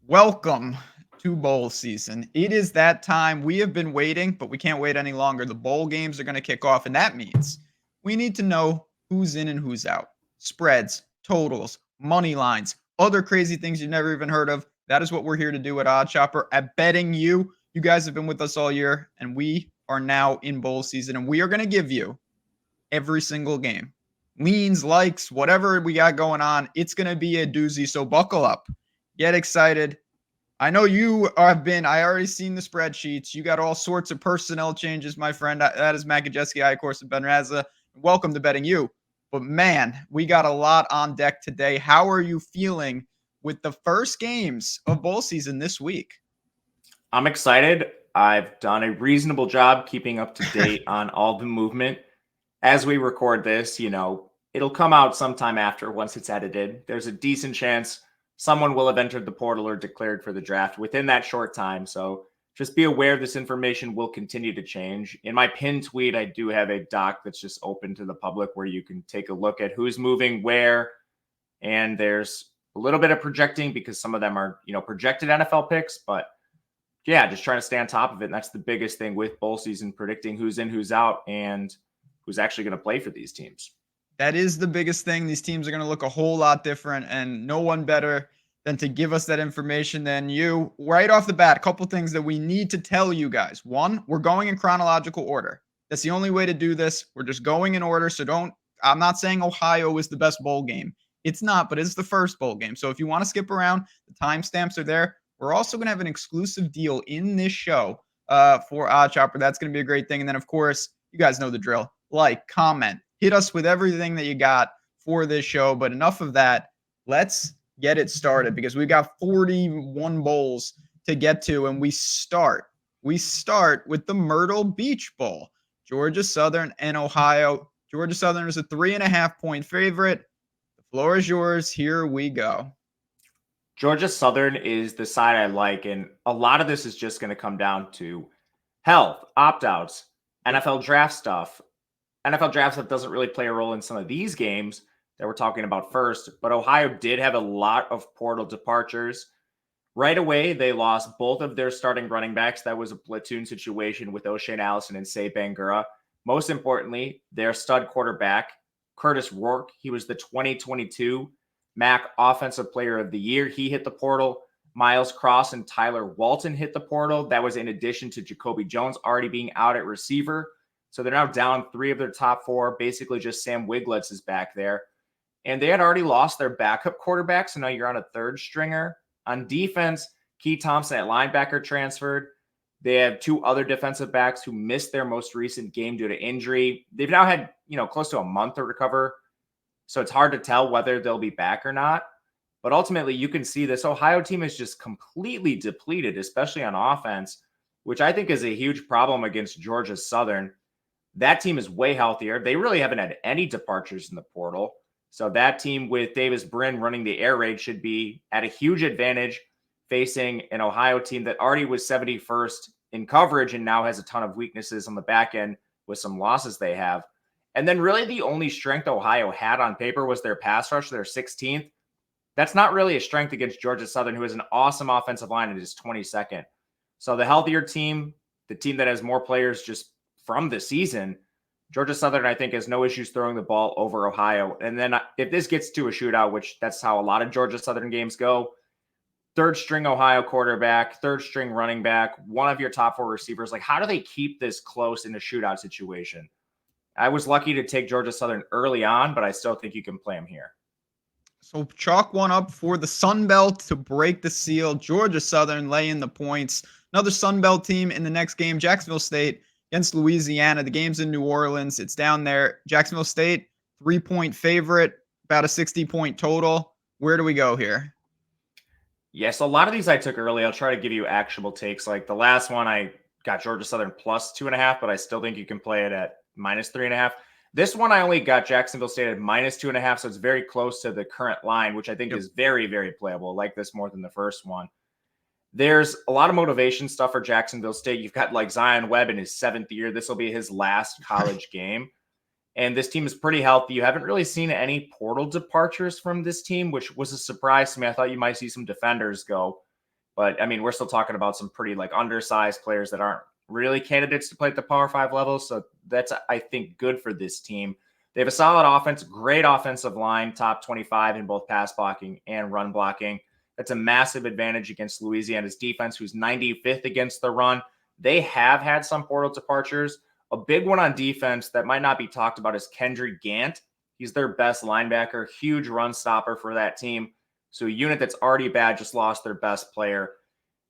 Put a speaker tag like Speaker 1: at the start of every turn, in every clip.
Speaker 1: Welcome to bowl season. It is that time. We have been waiting, but we can't wait any longer. The bowl games are going to kick off, and that means we need to know who's in and who's out. Spreads, totals, money lines, other crazy things you've never even heard of. That is what we're here to do at Odd Chopper, at Betting You. You guys have been with us all year, and we are now in bowl season, and we are going to give you every single game. Leans, likes, whatever we got going on, it's going to be a doozy. So buckle up. Get excited. I know you have been. I already seen the spreadsheets. You got all sorts of personnel changes, my friend. That is Matt Gajewski. I, of course, am Ben Raza. Welcome to Betting You. But man, we got a lot on deck today. How are you feeling with the first games of bowl season this week?
Speaker 2: I'm excited. I've done a reasonable job keeping up to date on all the movement. As we record this, it'll come out sometime after once it's edited. There's a decent chance someone will have entered the portal or declared for the draft within that short time. So just be aware this information will continue to change. In my pinned tweet, I do have a doc that's just open to the public where you can take a look at who's moving where. And there's a little bit of projecting because some of them are, projected NFL picks, but yeah, just trying to stay on top of it. And that's the biggest thing with bowl season, predicting who's in, who's out, and who's actually going to play for these teams.
Speaker 1: That is the biggest thing. These teams are going to look a whole lot different, and no one better than to give us that information than you. Right off the bat, a couple things that we need to tell you guys. One, we're going in chronological order. That's the only way to do this. We're just going in order. So I'm not saying Ohio is the best bowl game. It's not, but it's the first bowl game. So if you want to skip around, the timestamps are there. We're also going to have an exclusive deal in this show for Odd Chopper. That's going to be a great thing. And then, of course, you guys know the drill. Like, comment, hit us with everything that you got for this show. But enough of that. Let's get it started because we've got 41 bowls to get to. And we start with the Myrtle Beach Bowl. Georgia Southern and Ohio. Georgia Southern is a 3.5-point favorite. The floor is yours. Here we go.
Speaker 2: Georgia Southern is the side I like. And a lot of this is just going to come down to health, opt-outs, NFL draft stuff. NFL draft stuff doesn't really play a role in some of these games that we're talking about first, but Ohio did have a lot of portal departures. Right away, they lost both of their starting running backs. That was a platoon situation with O'Shane Allison and Say Bangura. Most importantly, their stud quarterback, Curtis Rourke, he was the 2022 MAC Offensive Player of the Year. He hit the portal. Miles Cross and Tyler Walton hit the portal. That was in addition to Jacoby Jones already being out at receiver. So they're now down 3 of their top 4. Basically just Sam Wigletz is back there. And they had already lost their backup quarterback, so now you're on a third stringer. On defense, Key Thompson at linebacker transferred. They have 2 other defensive backs who missed their most recent game due to injury. They've now had, close to a month to recover. So it's hard to tell whether they'll be back or not. But ultimately, you can see this Ohio team is just completely depleted, especially on offense, which I think is a huge problem against Georgia Southern. That team is way healthier. They really haven't had any departures in the portal. So that team with Davis Brin running the air raid should be at a huge advantage facing an Ohio team that already was 71st in coverage and now has a ton of weaknesses on the back end with some losses they have. And then really the only strength Ohio had on paper was their pass rush. They're 16th. That's not really a strength against Georgia Southern, who has an awesome offensive line and is 22nd. So the healthier team, the team that has more players just from the season, Georgia Southern, I think, has no issues throwing the ball over Ohio. And then if this gets to a shootout, which that's how a lot of Georgia Southern games go, third string Ohio quarterback, third string running back, one of your top 4 receivers. Like, how do they keep this close in a shootout situation? I was lucky to take Georgia Southern early on, but I still think you can play them here.
Speaker 1: So chalk one up for the Sun Belt to break the seal. Georgia Southern laying the points. Another Sun Belt team in the next game, Jacksonville State against Louisiana. The game's in New Orleans. It's down there. Jacksonville State, 3-point favorite, about a 60-point total. Where do we go here?
Speaker 2: Yes, a lot of these I took early. I'll try to give you actionable takes. Like the last one, I got Georgia Southern plus 2.5, but I still think you can play it at minus 3.5. This one, I only got Jacksonville State at minus 2.5, so it's very close to the current line, which I think is very, very playable. I like this more than the first one. There's a lot of motivation stuff for Jacksonville State. You've got like Zion Webb in his 7th year. This will be his last college game. And this team is pretty healthy. You haven't really seen any portal departures from this team, which was a surprise to me. I thought you might see some defenders go. But I mean, we're still talking about some pretty like undersized players that aren't really candidates to play at the Power 5 level. So that's, I think, good for this team. They have a solid offense, great offensive line, top 25 in both pass blocking and run blocking. That's a massive advantage against Louisiana's defense, who's 95th against the run. They have had some portal departures. A big one on defense that might not be talked about is Kendry Gant. He's their best linebacker, huge run stopper for that team. So a unit that's already bad just lost their best player.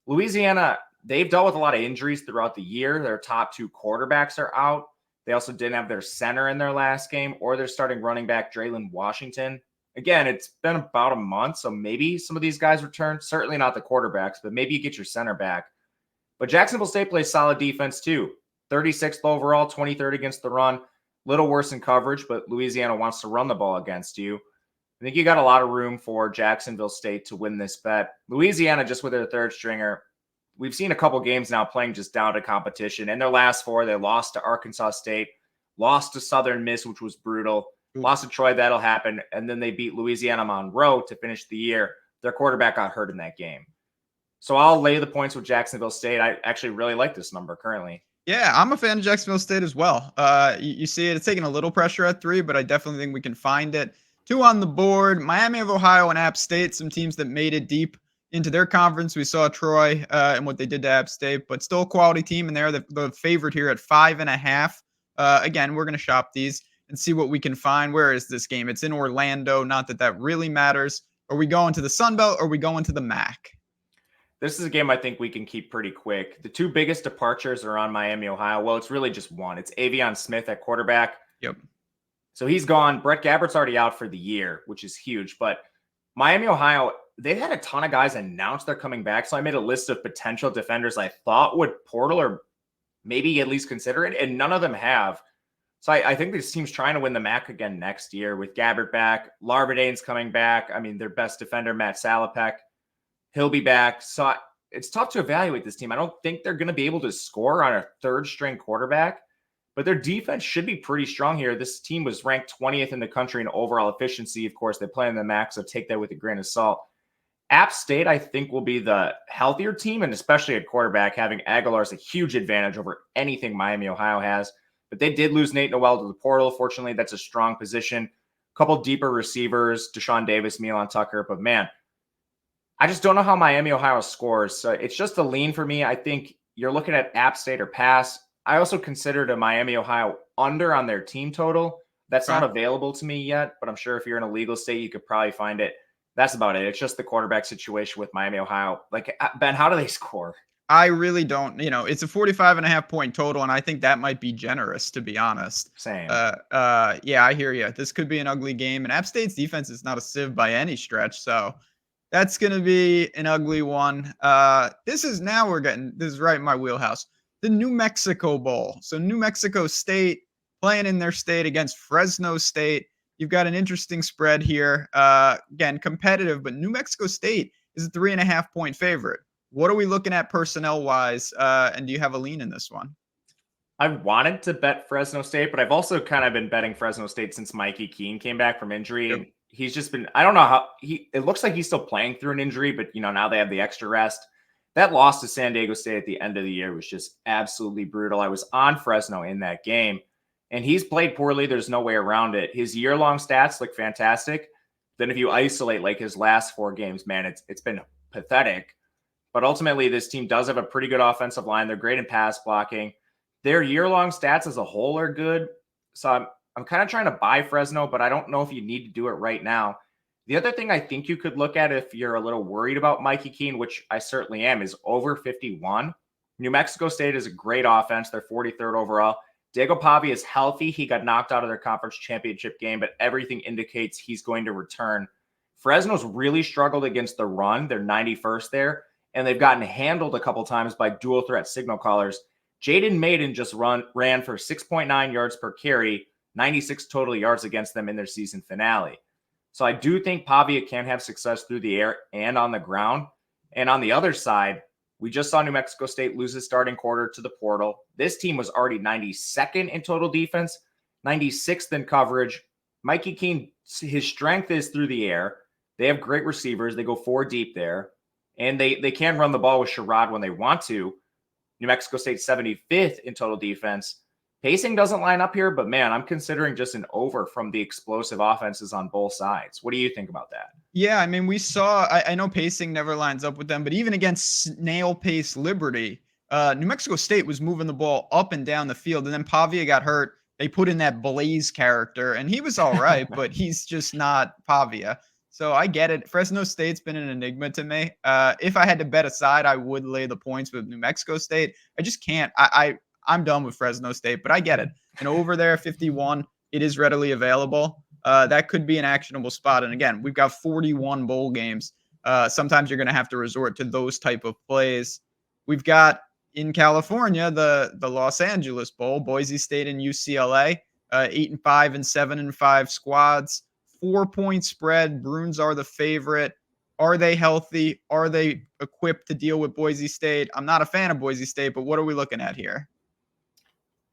Speaker 2: Louisiana, they've dealt with a lot of injuries throughout the year. Their top 2 quarterbacks are out. They also didn't have their center in their last game or their starting running back, Draylen Washington. Again, it's been about a month, so maybe some of these guys return. Certainly not the quarterbacks, but maybe you get your center back. But Jacksonville State plays solid defense too. 36th overall, 23rd against the run. Little worse in coverage, but Louisiana wants to run the ball against you. I think you got a lot of room for Jacksonville State to win this bet. Louisiana, just with their third stringer, we've seen a couple games now playing just down to competition. In their last 4, they lost to Arkansas State, lost to Southern Miss, which was brutal, lost to Troy, that'll happen, and then they beat Louisiana Monroe to finish the year. Their quarterback got hurt in that game. So I'll lay the points with Jacksonville State. I actually really like this number currently.
Speaker 1: Yeah, I'm a fan of Jacksonville State as well. You see it. It's taking a little pressure at 3, but I definitely think we can find it. 2 on the board, Miami of Ohio and App State, some teams that made it deep into their conference. We saw Troy and what they did to App State, but still a quality team, and they're the favorite here at 5.5. Again, we're going to shop these and see what we can find. Where is this game? It's in Orlando. Not that that really matters. Are we going to the Sun Belt or are we going to the MAC?
Speaker 2: This is a game I think we can keep pretty quick. The 2 biggest departures are on Miami, Ohio. Well, it's really just one. It's Avion Smith at quarterback.
Speaker 1: Yep.
Speaker 2: So he's gone. Brett Gabbert's already out for the year, which is huge. But Miami, Ohio, they've had a ton of guys announce they're coming back. So I made a list of potential defenders I thought would portal or maybe at least consider it, and none of them have. So I think this team's trying to win the MAC again next year with Gabbert back. Larvadane's coming back. I mean, their best defender, Matt Salopek, he'll be back. So it's tough to evaluate this team. I don't think they're going to be able to score on a third-string quarterback, but their defense should be pretty strong here. This team was ranked 20th in the country in overall efficiency. Of course, they play in the MAC, so take that with a grain of salt. App State, I think, will be the healthier team, and especially at quarterback, having Aguilar is a huge advantage over anything Miami, Ohio has. But they did lose Nate Noel to the portal. Fortunately, that's a strong position. A couple deeper receivers, Deshaun Davis, Milan Tucker. But, man, I just don't know how Miami, Ohio scores. So it's just a lean for me. I think you're looking at App State or pass. I also considered a Miami, Ohio under on their team total. That's not available to me yet, but I'm sure if you're in a legal state, you could probably find it. That's about it. It's just the quarterback situation with Miami, Ohio. Like, Ben, how do they score?
Speaker 1: I really don't. It's a 45.5 point total, and I think that might be generous, to be honest.
Speaker 2: Same.
Speaker 1: Yeah, I hear you. This could be an ugly game, and App State's defense is not a sieve by any stretch, so that's going to be an ugly one. This is right in my wheelhouse. The New Mexico Bowl. So New Mexico State playing in their state against Fresno State. You've got an interesting spread here. Again, competitive, but New Mexico State is a 3.5 point favorite. What are we looking at personnel-wise, and do you have a lean in this one?
Speaker 2: I wanted to bet Fresno State, but I've also kind of been betting Fresno State since Mikey Keene came back from injury.
Speaker 1: Yep.
Speaker 2: And he's just been, I don't know how, it looks like he's still playing through an injury, but, now they have the extra rest. That loss to San Diego State at the end of the year was just absolutely brutal. I was on Fresno in that game, and he's played poorly. There's no way around it. His year-long stats look fantastic. Then if you isolate like his last 4 games, man, it's been pathetic. But ultimately, this team does have a pretty good offensive line. They're great in pass blocking. Their year-long stats as a whole are good. So I'm kind of trying to buy Fresno, but I don't know if you need to do it right now. The other thing I think you could look at if you're a little worried about Mikey Keene, which I certainly am, is over 51. New Mexico State is a great offense. They're 43rd overall. Diego Pavi is healthy. He got knocked out of their conference championship game, but everything indicates he's going to return. Fresno's really struggled against the run. They're 91st there, and they've gotten handled a couple times by dual threat signal callers. Jaden Maiden just ran for 6.9 yards per carry, 96 total yards against them in their season finale. So I do think Pavia can have success through the air and on the ground. And on the other side, we just saw New Mexico State lose his starting quarter to the portal. This team was already 92nd in total defense, 96th in coverage. Mikey Keene, his strength is through the air. They have great receivers. They go 4 deep there. And they can run the ball with Sherrod when they want to. New Mexico State 75th in total defense. Pacing doesn't line up here, but man, I'm considering just an over from the explosive offenses on both sides. What do you think about that?
Speaker 1: Yeah, I mean, we saw, I know pacing never lines up with them, but even against snail pace Liberty, New Mexico State was moving the ball up and down the field. And then Pavia got hurt. They put in that Blaze character, and he was all right, but he's just not Pavia. So I get it. Fresno State's been an enigma to me. If I had to bet a side, I would lay the points with New Mexico State. I just can't. I'm done with Fresno State, but I get it. And over there, 51, it is readily available. That could be an actionable spot. And again, we've got 41 bowl games. Sometimes you're going to have to resort to those type of plays. We've got in California the Los Angeles Bowl, Boise State and UCLA, 8-5 and 7-5 squads, 4-point spread. Bruins are the favorite. Are they healthy? Are they equipped to deal with Boise State? I'm not a fan of Boise State, but what are we looking at here?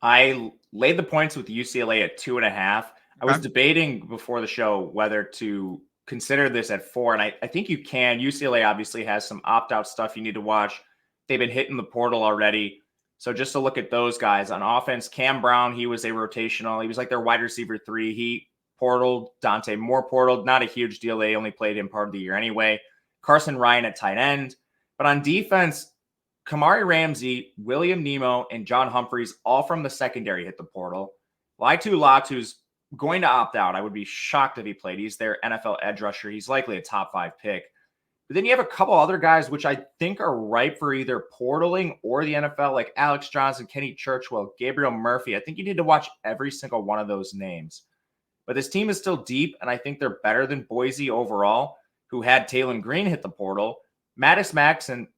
Speaker 2: I laid the points with UCLA at 2.5. I was debating before the show whether to consider this at 4, and I think you can. UCLA obviously has some opt-out stuff you need to watch. They've been hitting the portal already. So just to look at those guys on offense, Cam Brown, he was a rotational. He was like their wide receiver 3. He portaled. Dante Moore portaled. Not a huge deal. They only played him part of the year anyway. Carson Ryan at tight end. But on defense, Kamari Ramsey, William Nemo, and John Humphreys, all from the secondary, hit the portal. Laitu Latu's going to opt out. I would be shocked if he played. He's their NFL edge rusher. He's likely a top 5 pick. But then you have a couple other guys which I think are ripe for either portaling or the NFL, like Alex Johnson, Kenny Churchwell, Gabriel Murphy. I think you need to watch every single one of those names. But this team is still deep, and I think they're better than Boise overall, who had Talon Green hit the portal. Maddox Madsen,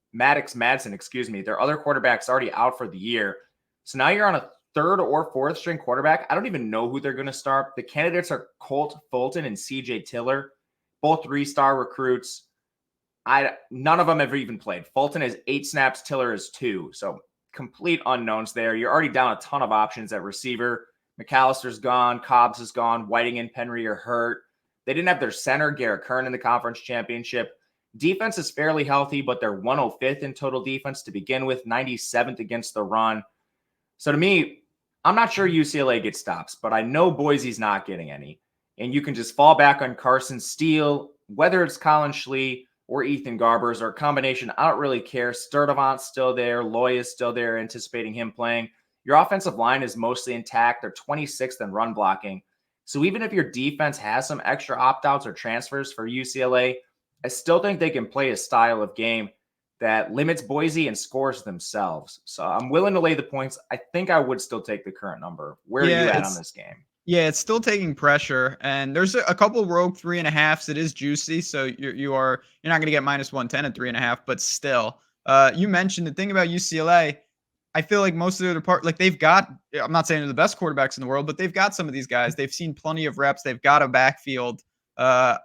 Speaker 2: their other quarterback's already out for the year. So now you're on a 3rd or 4th string quarterback. I don't even know who they're going to start. The candidates are Colt Fulton and CJ Tiller, both 3-star recruits. None of them have even played. Fulton has 8 snaps, Tiller has 2. So complete unknowns there. You're already down a ton of options at receiver. McAllister's gone. Cobbs is gone. Whiting and Penry are hurt. They didn't have their center, Garrett Kern, in the conference championship. Defense is fairly healthy, but they're 105th in total defense to begin with, 97th against the run. So to me, I'm not sure UCLA gets stops, but I know Boise's not getting any. And you can just fall back on Carson Steele, whether it's Colin Schlee or Ethan Garbers or a combination. I don't really care. Sturdivant's still there. Loy is still there, anticipating him playing. Your offensive line is mostly intact. They're 26th in run blocking. So even if your defense has some extra opt-outs or transfers for UCLA, I still think they can play a style of game that limits Boise and scores themselves. So I'm willing to lay the points. I think I would still take the current number. Where are you at on this game?
Speaker 1: Yeah, it's still taking pressure, and there's a couple rogue 3.5s. It is juicy, so you're not going to get -110 at 3.5, but still, you mentioned the thing about UCLA. I feel like most of their like they've got. I'm not saying they're the best quarterbacks in the world, but they've got some of these guys. They've seen plenty of reps. They've got a backfield. I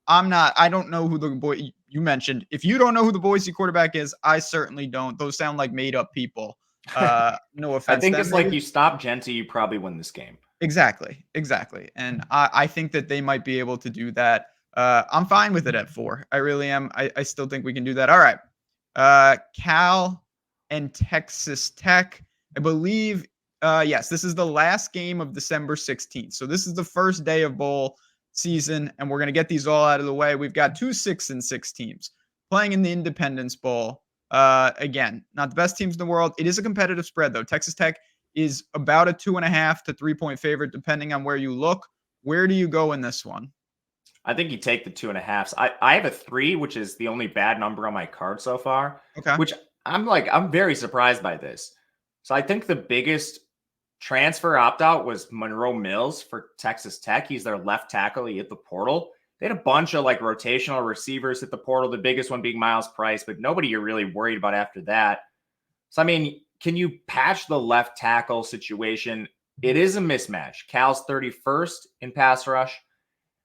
Speaker 1: don't know who the boy you mentioned. If you don't know who the Boise quarterback is, I certainly don't. Those sound like made up people. No offense.
Speaker 2: I think it's like you stop Genti, you probably win this game.
Speaker 1: Exactly. And I think that they might be able to do that. I'm fine with it at 4. I really am. I still think we can do that. All right. Cal and Texas Tech. I believe, yes, this is the last game of December 16th. So this is the first day of bowl season, and we're going to get these all out of the way. We've got 2 6-6 teams playing in the Independence Bowl. Again, not the best teams in the world. It is a competitive spread, though. Texas Tech is about a 2.5 to 3-point favorite, depending on where you look. Where do you go in this one?
Speaker 2: I think you take the 2.5s. I have a 3, which is the only bad number on my card so far.
Speaker 1: Okay.
Speaker 2: Which I'm very surprised by this. So I think the biggest transfer opt-out was Monroe Mills for Texas Tech. He's their left tackle. He hit the portal. They had a bunch of rotational receivers hit the portal, the biggest one being Miles Price, but nobody you're really worried about after that. So, I mean, can you patch the left tackle situation? It is a mismatch. Cal's 31st in pass rush.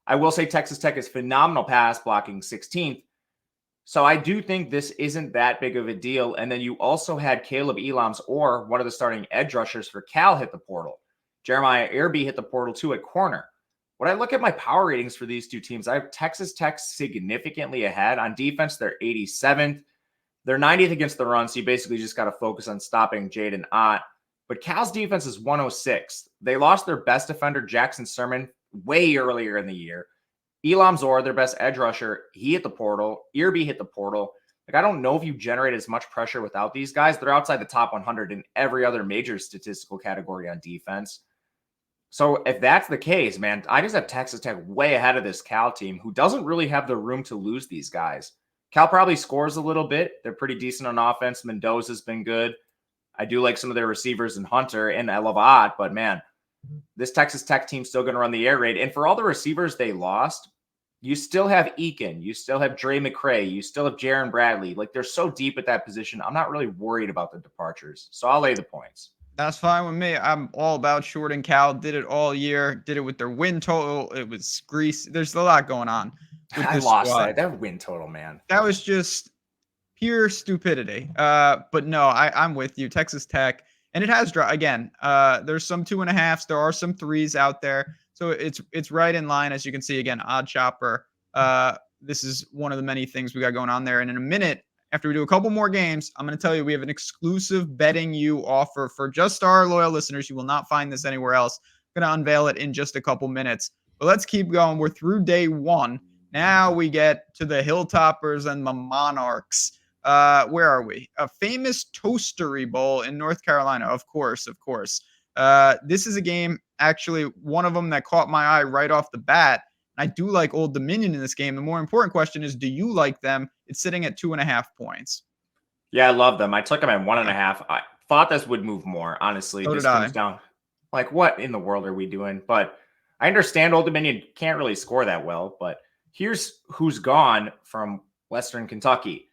Speaker 2: I will say Texas Tech is phenomenal pass blocking, 16th. So I do think this isn't that big of a deal. And then you also had Caleb Elams, or one of the starting edge rushers for Cal, hit the portal. Jeremiah Airby hit the portal too at corner. When I look at my power ratings for these two teams, I have Texas Tech significantly ahead. On defense, they're 87th. They're 90th against the run, so you basically just got to focus on stopping Jaden Ott. But Cal's defense is 106th. They lost their best defender, Jackson Sermon, way earlier in the year. Elam Zor, their best edge rusher, he hit the portal. Irby hit the portal. Like, I don't know if you generate as much pressure without these guys. They're outside the top 100 in every other major statistical category on defense. So if that's the case, man, I just have Texas Tech way ahead of this Cal team, who doesn't really have the room to lose these guys. Cal probably scores a little bit. They're pretty decent on offense. Mendoza's been good. I do like some of their receivers in Hunter, and I love Ott, but man, this Texas Tech team's still going to run the air raid. And for all the receivers they lost, you still have Eakin. You still have Dre McCray. You still have Jaron Bradley. Like, they're so deep at that position. I'm not really worried about the departures. So I'll lay the points.
Speaker 1: That's fine with me. I'm all about shorting Cal. Did it all year. Did it with their win total. It was grease. There's a lot going on.
Speaker 2: I lost that win total, man.
Speaker 1: That was just pure stupidity. But no, I'm with you. Texas Tech. And it has dropped again. There's some 2.5s. There are some 3s out there. So it's right in line, as you can see. Again, odd chopper. This is one of the many things we got going on there. And in a minute, after we do a couple more games, I'm going to tell you we have an exclusive betting you offer for just our loyal listeners. You will not find this anywhere else. I'm going to unveil it in just a couple minutes. But let's keep going. We're through day 1. Now we get to the Hilltoppers and the Monarchs. Where are we? A famous Toastery Bowl in North Carolina. Of course. This is a game, actually, one of them that caught my eye right off the bat. I do like Old Dominion in this game. The more important question is, do you like them? It's sitting at 2.5 points.
Speaker 2: Yeah, I love them. I took them at 1.5. I thought this would move more, honestly.
Speaker 1: So
Speaker 2: this
Speaker 1: did
Speaker 2: comes
Speaker 1: I.
Speaker 2: down. Like, what in the world are we doing? But I understand Old Dominion can't really score that well. But here's who's gone from Western Kentucky.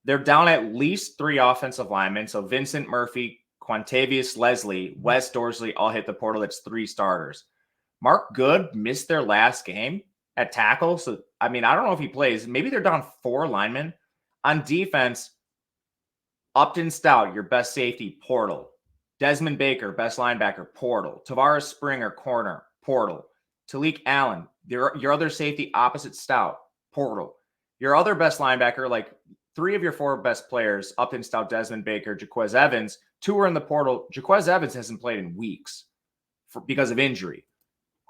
Speaker 2: They're down at least 3 offensive linemen. So Vincent Murphy, Quantavious Leslie, Wes Dorsley all hit the portal. That's 3 starters. Mark Good missed their last game at tackle. So, I mean, I don't know if he plays. Maybe they're down 4 linemen. On defense, Upton Stout, your best safety, portal. Desmond Baker, best linebacker, portal. Tavares Springer, corner, portal. Talik Allen, your other safety opposite Stout, portal. Your other best linebacker, like 3 of your 4 best players, Upton Stout, Desmond Baker, Jaquez Evans, 2 are in the portal. Jaquez Evans hasn't played in weeks because of injury.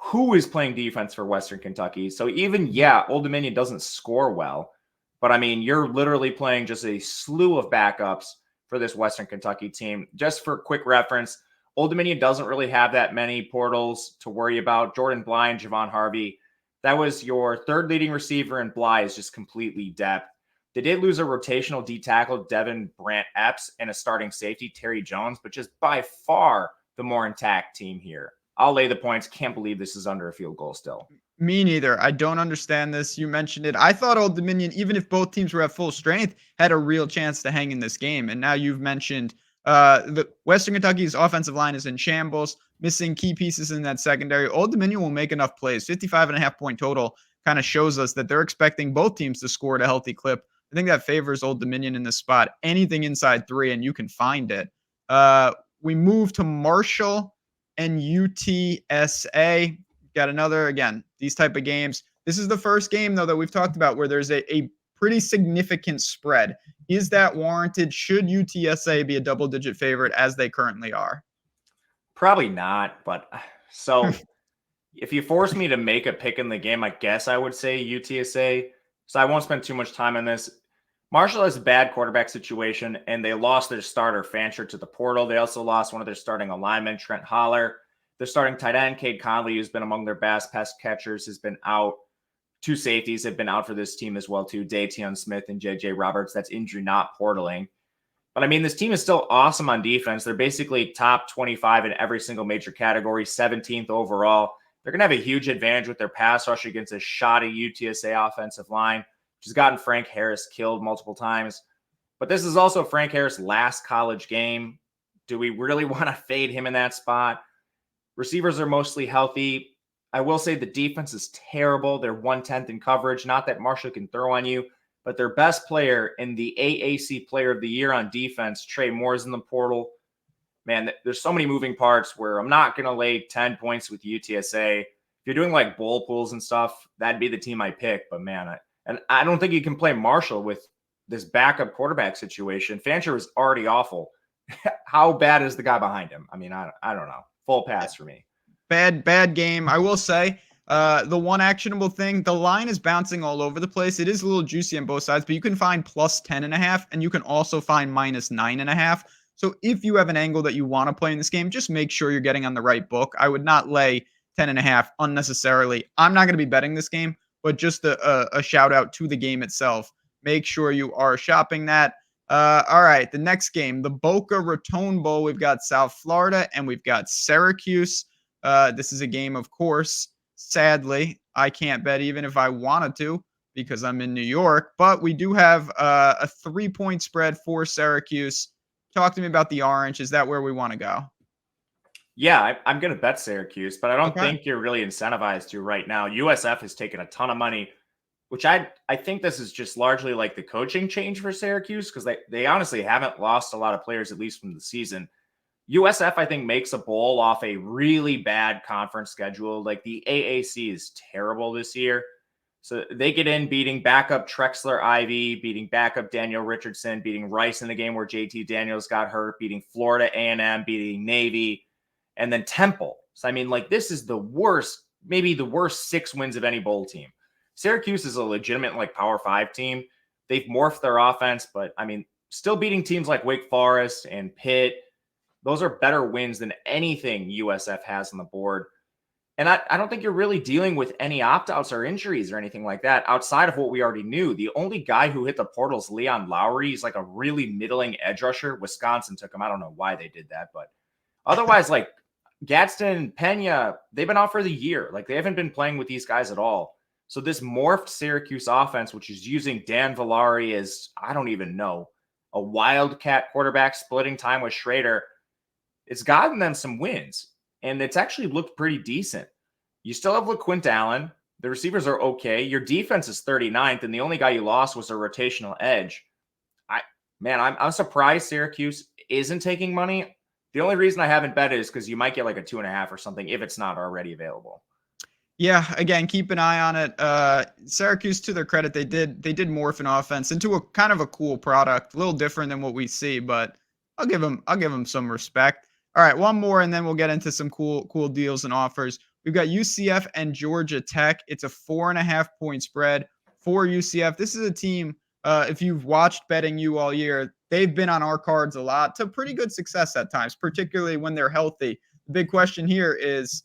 Speaker 2: Who is playing defense for Western Kentucky? So even, Old Dominion doesn't score well, but I mean, you're literally playing just a slew of backups for this Western Kentucky team. Just for quick reference, Old Dominion doesn't really have that many portals to worry about. Jordan Bly and Javon Harvey, that was your 3rd leading receiver, and Bly is just completely depth. They did lose a rotational D tackle, Devin Brant Epps, and a starting safety, Terry Jones, but just by far the more intact team here. I'll lay the points. Can't believe this is under a field goal still.
Speaker 1: Me neither. I don't understand this. You mentioned it. I thought Old Dominion, even if both teams were at full strength, had a real chance to hang in this game. And now you've mentioned the Western Kentucky's offensive line is in shambles, missing key pieces in that secondary. Old Dominion will make enough plays. 55.5 point total kind of shows us that they're expecting both teams to score at a healthy clip. I think that favors Old Dominion in this spot. Anything inside 3, and you can find it. We move to Marshall and UTSA. Got another, again, these type of games. This is the first game, though, that we've talked about where there's a pretty significant spread. Is that warranted? Should UTSA be a double-digit favorite as they currently are?
Speaker 2: Probably not, but so if you force me to make a pick in the game, I guess I would say UTSA. So I won't spend too much time on this. Marshall has a bad quarterback situation, and they lost their starter, Fancher, to the portal. They also lost one of their starting alignmen, Trent Holler. Their starting tight end, Cade Conley, who's been among their best pass catchers, has been out. 2 safeties have been out for this team as well, too. Dateon Smith and J.J. Roberts. That's injury, not portaling. But, I mean, this team is still awesome on defense. They're basically top 25 in every single major category, 17th overall. They're going to have a huge advantage with their pass rush against a shoddy UTSA offensive line, which has gotten Frank Harris killed multiple times. But this is also Frank Harris' last college game. Do we really want to fade him in that spot? Receivers are mostly healthy. I will say the defense is terrible. They're 1/10 in coverage. Not that Marshall can throw on you, but their best player in the AAC Player of the Year on defense, Trey Moore's in the portal. Man, there's so many moving parts where I'm not going to lay 10 points with UTSA. If you're doing like bowl pools and stuff, that'd be the team I pick. But man, I don't think you can play Marshall with this backup quarterback situation. Fancher was already awful. How bad is the guy behind him? I mean, I don't know. Full pass for me.
Speaker 1: Bad game. I will say, the one actionable thing, the line is bouncing all over the place. It is a little juicy on both sides, but you can find plus 10.5, and you can also find minus 9.5. So if you have an angle that you want to play in this game, just make sure you're getting on the right book. I would not lay 10.5 unnecessarily. I'm not going to be betting this game, but just a shout out to the game itself. Make sure you are shopping that. All right, the next game, the Boca Raton Bowl. We've got South Florida and we've got Syracuse. This is a game, of course. Sadly, I can't bet even if I wanted to because I'm in New York. But we do have a 3-point spread for Syracuse. Talk to me about the orange. Is that where we want to go?
Speaker 2: Yeah, I'm going to bet Syracuse, but I don't think you're really incentivized to right now. USF has taken a ton of money, which I think this is just largely like the coaching change for Syracuse because they honestly haven't lost a lot of players, at least from the season. USF, I think, makes a bowl off a really bad conference schedule. Like the AAC is terrible this year. So they get in beating backup Trexler Ivy, beating backup Daniel Richardson, beating Rice in the game where JT Daniels got hurt, beating Florida A&M, beating Navy, and then Temple. So, I mean, like this is the worst, maybe the worst 6 wins of any bowl team. Syracuse is a legitimate like Power 5 team. They've morphed their offense, but I mean, still beating teams like Wake Forest and Pitt. Those are better wins than anything USF has on the board. And I don't think you're really dealing with any opt-outs or injuries or anything like that outside of what we already knew. The only guy who hit the portal is Leon Lowry. He's like a really middling edge rusher. Wisconsin took him. I don't know why they did that, but otherwise, like Gadsden, Pena, they've been out for the year. Like they haven't been playing with these guys at all. So this morphed Syracuse offense, which is using Dan Villari as, I don't even know, a wildcat quarterback splitting time with Schrader, it's gotten them some wins. And it's actually looked pretty decent. You still have LaQuint Allen. The receivers are okay. Your defense is 39th, and the only guy you lost was a rotational edge. I'm surprised Syracuse isn't taking money. The only reason I haven't bet it is because you might get like a 2.5 or something if it's not already available.
Speaker 1: Yeah, again, keep an eye on it. Syracuse, to their credit, they did morph an offense into a kind of a cool product, a little different than what we see, but I'll give them some respect. All right, one more, and then we'll get into some cool deals and offers. We've got UCF and Georgia Tech. It's a 4.5-point spread for UCF. This is a team, if you've watched Betting U all year, they've been on our cards a lot to pretty good success at times, particularly when they're healthy. The big question here is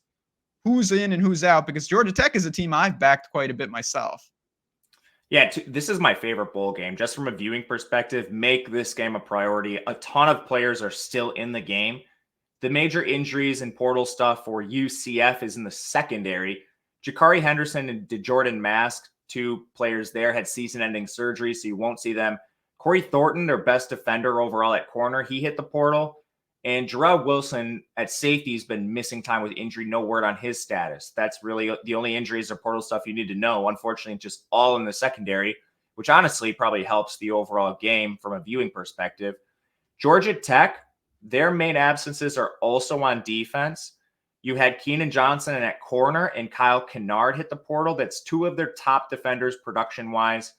Speaker 1: who's in and who's out, because Georgia Tech is a team I've backed quite a bit myself.
Speaker 2: Yeah, this is my favorite bowl game. Just from a viewing perspective, make this game a priority. A ton of players are still in the game. The major injuries and portal stuff for UCF is in the secondary. Jakari Henderson and DeJordan Mask, 2 players there, had season-ending surgery, so you won't see them. Corey Thornton, their best defender overall at corner, he hit the portal. And Jarrell Wilson at safety has been missing time with injury. No word on his status. That's really the only injuries or portal stuff you need to know. Unfortunately, just all in the secondary, which honestly probably helps the overall game from a viewing perspective. Georgia Tech, their main absences are also on defense. You had Keenan Johnson at corner and Kyle Kennard hit the portal. That's 2 of their top defenders production-wise.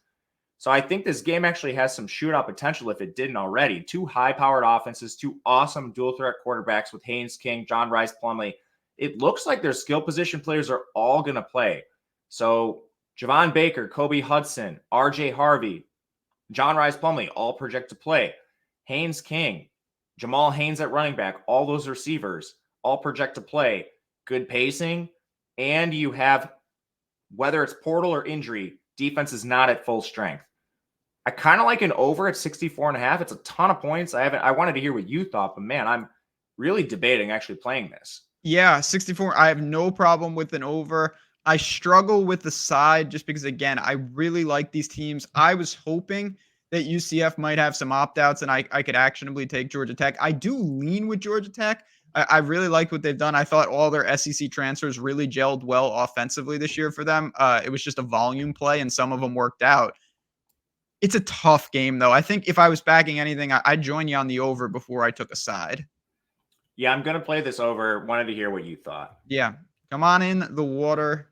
Speaker 2: So I think this game actually has some shootout potential if it didn't already. 2 high-powered offenses, 2 awesome dual-threat quarterbacks with Haynes King, John Rice Plumlee. It looks like their skill position players are all going to play. So Javon Baker, Kobe Hudson, RJ Harvey, John Rice Plumlee, all project to play. Haynes King, Jamal Haynes at running back, all those receivers, all project to play. Good pacing. And you have, whether it's portal or injury, defense is not at full strength. I kind of like an over at 64.5. It's a ton of points. I wanted to hear what you thought, but man, I'm really debating actually playing this.
Speaker 1: Yeah, 64. I have no problem with an over. I struggle with the side just because, again, I really like these teams. I was hoping that UCF might have some opt-outs and I could actionably take Georgia Tech. I do lean with Georgia Tech. I really liked what they've done. I thought all their SEC transfers really gelled well offensively this year for them. It was just a volume play, and some of them worked out. It's a tough game, though. I think if I was backing anything, I'd join you on the over before I took a side.
Speaker 2: Yeah, I'm going to play this over. Wanted to hear what you thought.
Speaker 1: Yeah. Come on in. The water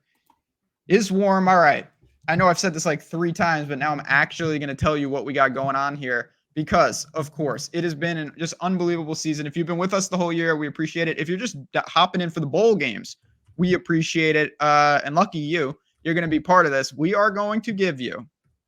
Speaker 1: is warm. All right. I know I've said this like 3 times, but now I'm actually going to tell you what we got going on here because, of course, it has been an just unbelievable season. If you've been with us the whole year, we appreciate it. If you're just hopping in for the bowl games, we appreciate it. And lucky you, you're going to be part of this. We are going to give you,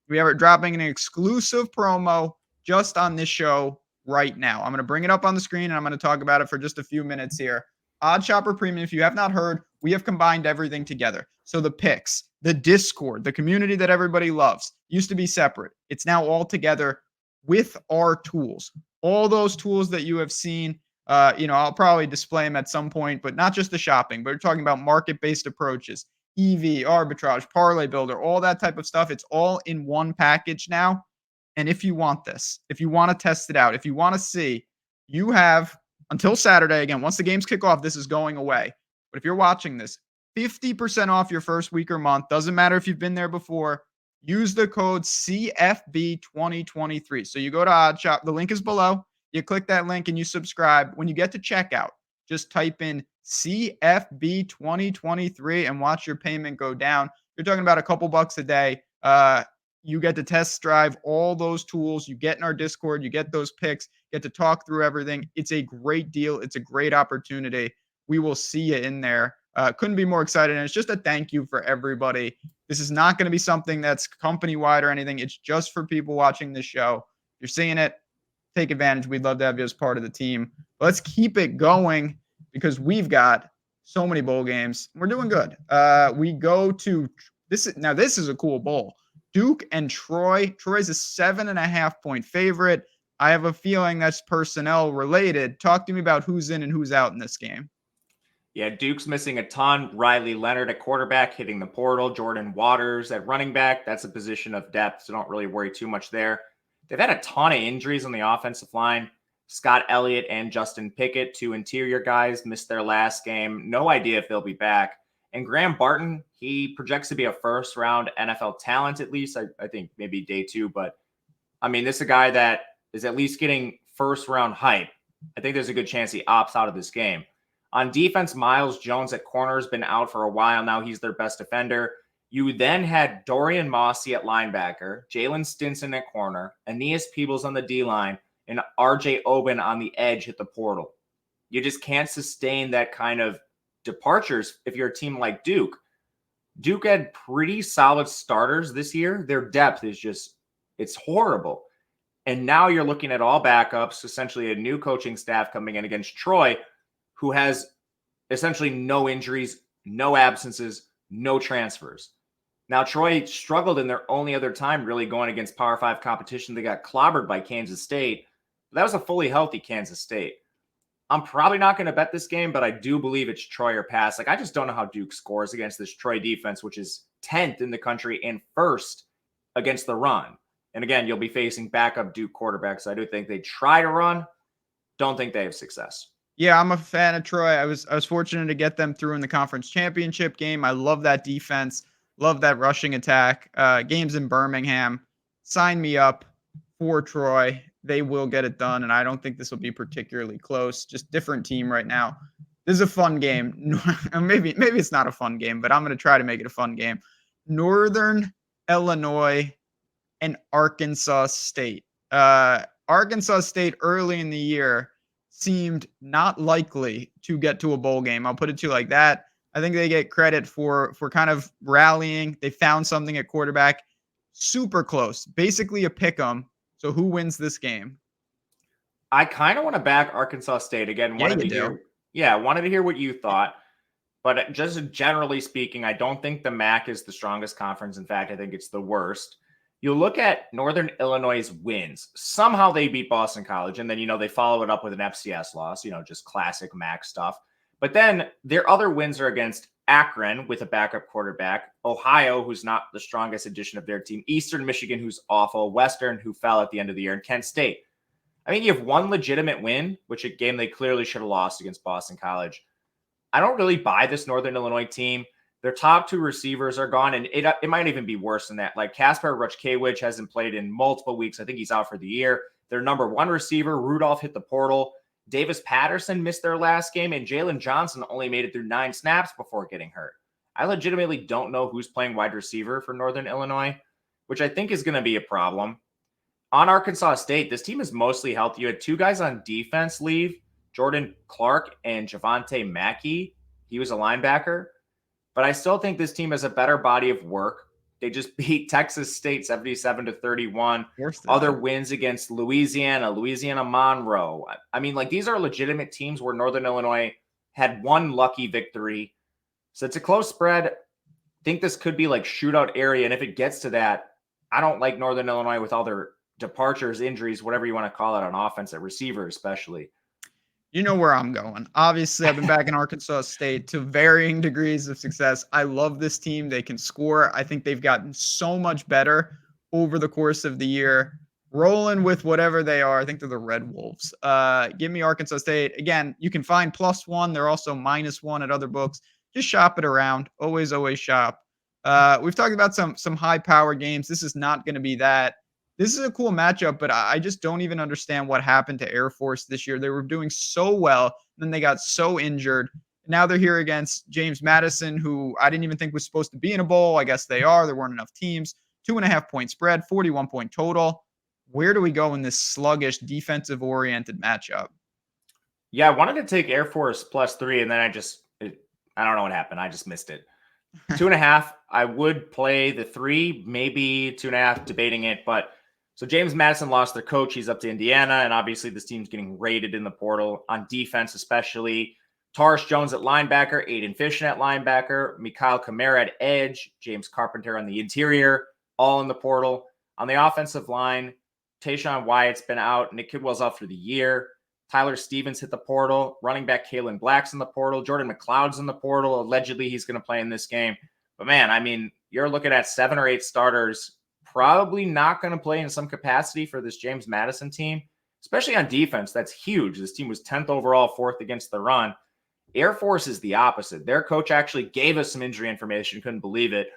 Speaker 1: we are dropping an exclusive promo just on this show right now. I'm going to bring it up on the screen and I'm going to talk about it for just a few minutes here. Odd Shopper Premium, if you have not heard, we have combined everything together. So the picks, the Discord, the community that everybody loves, used to be separate. It's now all together with our tools. All those tools that you have seen, I'll probably display them at some point, but not just the shopping, but we're talking about market-based approaches, EV, arbitrage, parlay builder, all that type of stuff. It's all in one package now. And if you want this, if you want to test it out, if you want to see, you have until Saturday. Again, once the games kick off, this is going away. But if you're watching this, 50% off your first week or month. Doesn't matter if you've been there before. Use the code CFB2023. So you go to OddShop. The link is below. You click that link and you subscribe. When you get to checkout, just type in CFB2023 and watch your payment go down. You're talking about a couple bucks a day. You get to test drive all those tools. You get in our Discord. You get those picks. Get to talk through everything. It's a great deal. It's a great opportunity. We will see you in there. Couldn't be more excited. And it's just a thank you for everybody. This is not going to be something that's company-wide or anything. It's just for people watching this show. If you're seeing it, take advantage. We'd love to have you as part of the team. Let's keep it going because we've got so many bowl games. We're doing good. We go to this. Now, this is a cool bowl. Duke and Troy. Troy's a 7.5-point favorite. I have a feeling that's personnel related. Talk to me about who's in and who's out in this game.
Speaker 2: Yeah, Duke's missing a ton. Riley Leonard at quarterback, hitting the portal. Jordan Waters at running back. That's a position of depth, so don't really worry too much there. They've had a ton of injuries on the offensive line. Scott Elliott and Justin Pickett, 2 interior guys, missed their last game. No idea if they'll be back. And Graham Barton, he projects to be a first-round NFL talent at least. I think maybe day 2. But, I mean, this is a guy that is at least getting first-round hype. I think there's a good chance he opts out of this game. On defense, Miles Jones at corner has been out for a while now. He's their best defender. You then had Dorian Mossy at linebacker, Jalen Stinson at corner, Aeneas Peebles on the D-line, and RJ Oben on the edge hit the portal. You just can't sustain that kind of departures if you're a team like Duke. Duke had pretty solid starters this year. Their depth is just, it's horrible. And now you're looking at all backups, essentially a new coaching staff coming in against Troy, who has essentially no injuries, no absences, no transfers. Now, Troy struggled in their only other time really going against Power 5 competition. They got clobbered by Kansas State. That was a fully healthy Kansas State. I'm probably not going to bet this game, but I do believe it's Troy or pass. Like, I just don't know how Duke scores against this Troy defense, which is 10th in the country and first against the run. And again, you'll be facing backup Duke quarterbacks. I do think they try to run. Don't think they have success.
Speaker 1: Yeah, I'm a fan of Troy. I was fortunate to get them through in the conference championship game. I love that defense. Love that rushing attack. Games in Birmingham. Sign me up for Troy. They will get it done, and I don't think this will be particularly close. Just different team right now. This is a fun game. maybe it's not a fun game, but I'm going to try to make it a fun game. Northern Illinois and Arkansas State. Arkansas State early in the year seemed not likely to get to a bowl game. I'll put it to you like that. I think they get credit for kind of rallying. They found something at quarterback. Super close. Basically a pick 'em. So who wins this game?
Speaker 2: I kind of want to back Arkansas State again. Wanted to hear what you thought. But just generally speaking, I don't think the MAC is the strongest conference. In fact, I think it's the worst. You look at Northern Illinois' wins. Somehow they beat Boston College, and then, they follow it up with an FCS loss, just classic MAC stuff. But then their other wins are against Akron with a backup quarterback, Ohio, who's not the strongest addition of their team, Eastern Michigan, who's awful, Western, who fell at the end of the year, and Kent State. I mean, you have one legitimate win, which a game they clearly should have lost against Boston College. I don't really buy this Northern Illinois team. Their top 2 receivers are gone, and it might even be worse than that. Like Kasper Ruchkiewicz hasn't played in multiple weeks. I think he's out for the year. Their number 1 receiver, Rudolph, hit the portal. Davis Patterson missed their last game, and Jalen Johnson only made it through 9 snaps before getting hurt. I legitimately don't know who's playing wide receiver for Northern Illinois, which I think is going to be a problem. On Arkansas State, this team is mostly healthy. You had 2 guys on defense leave, Jordan Clark and Javante Mackey. He was a linebacker. But I still think this team has a better body of work. They just beat Texas State 77-31. Other wins against Louisiana Monroe. I mean, like, these are legitimate teams where Northern Illinois had one lucky victory. So it's a close spread. I think this could be like shootout area. And if it gets to that, I don't like Northern Illinois with all their departures, injuries, whatever you want to call it on offense, at receiver especially.
Speaker 1: You know where I'm going. Obviously, I've been back in Arkansas State to varying degrees of success. I love this team. They can score. I think they've gotten so much better over the course of the year. Rolling with whatever they are. I think they're the Red Wolves. Give me Arkansas State. Again, you can find +1. They're also -1 at other books. Just shop it around. Always shop. We've talked about some high power games. This is not going to be that. This is a cool matchup, but I just don't even understand what happened to Air Force this year. They were doing so well, then they got so injured. Now they're here against James Madison, who I didn't even think was supposed to be in a bowl. I guess they are. There weren't enough teams. 2.5-point spread, 41-point total. Where do we go in this sluggish, defensive-oriented matchup?
Speaker 2: Yeah, I wanted to take Air Force +3, and then I don't know what happened. I just missed it. 2.5, I would play the 3, maybe 2.5, debating it, but so James Madison lost their coach. He's up to Indiana, and obviously this team's getting raided in the portal on defense, especially. Taurus Jones at linebacker, Aiden Fishon at linebacker, Mikhail Kamara at edge, James Carpenter on the interior, all in the portal. On the offensive line, Tayshawn Wyatt's been out. Nick Kidwell's out for the year. Tyler Stevens hit the portal. Running back Kalen Black's in the portal. Jordan McLeod's in the portal. Allegedly, he's going to play in this game. But, man, I mean, you're looking at 7 or 8 starters probably not going to play in some capacity for this James Madison team, especially on defense. That's huge. This team was 10th overall, 4th against the run. Air Force is the opposite. Their coach actually gave us some injury information. Couldn't believe it.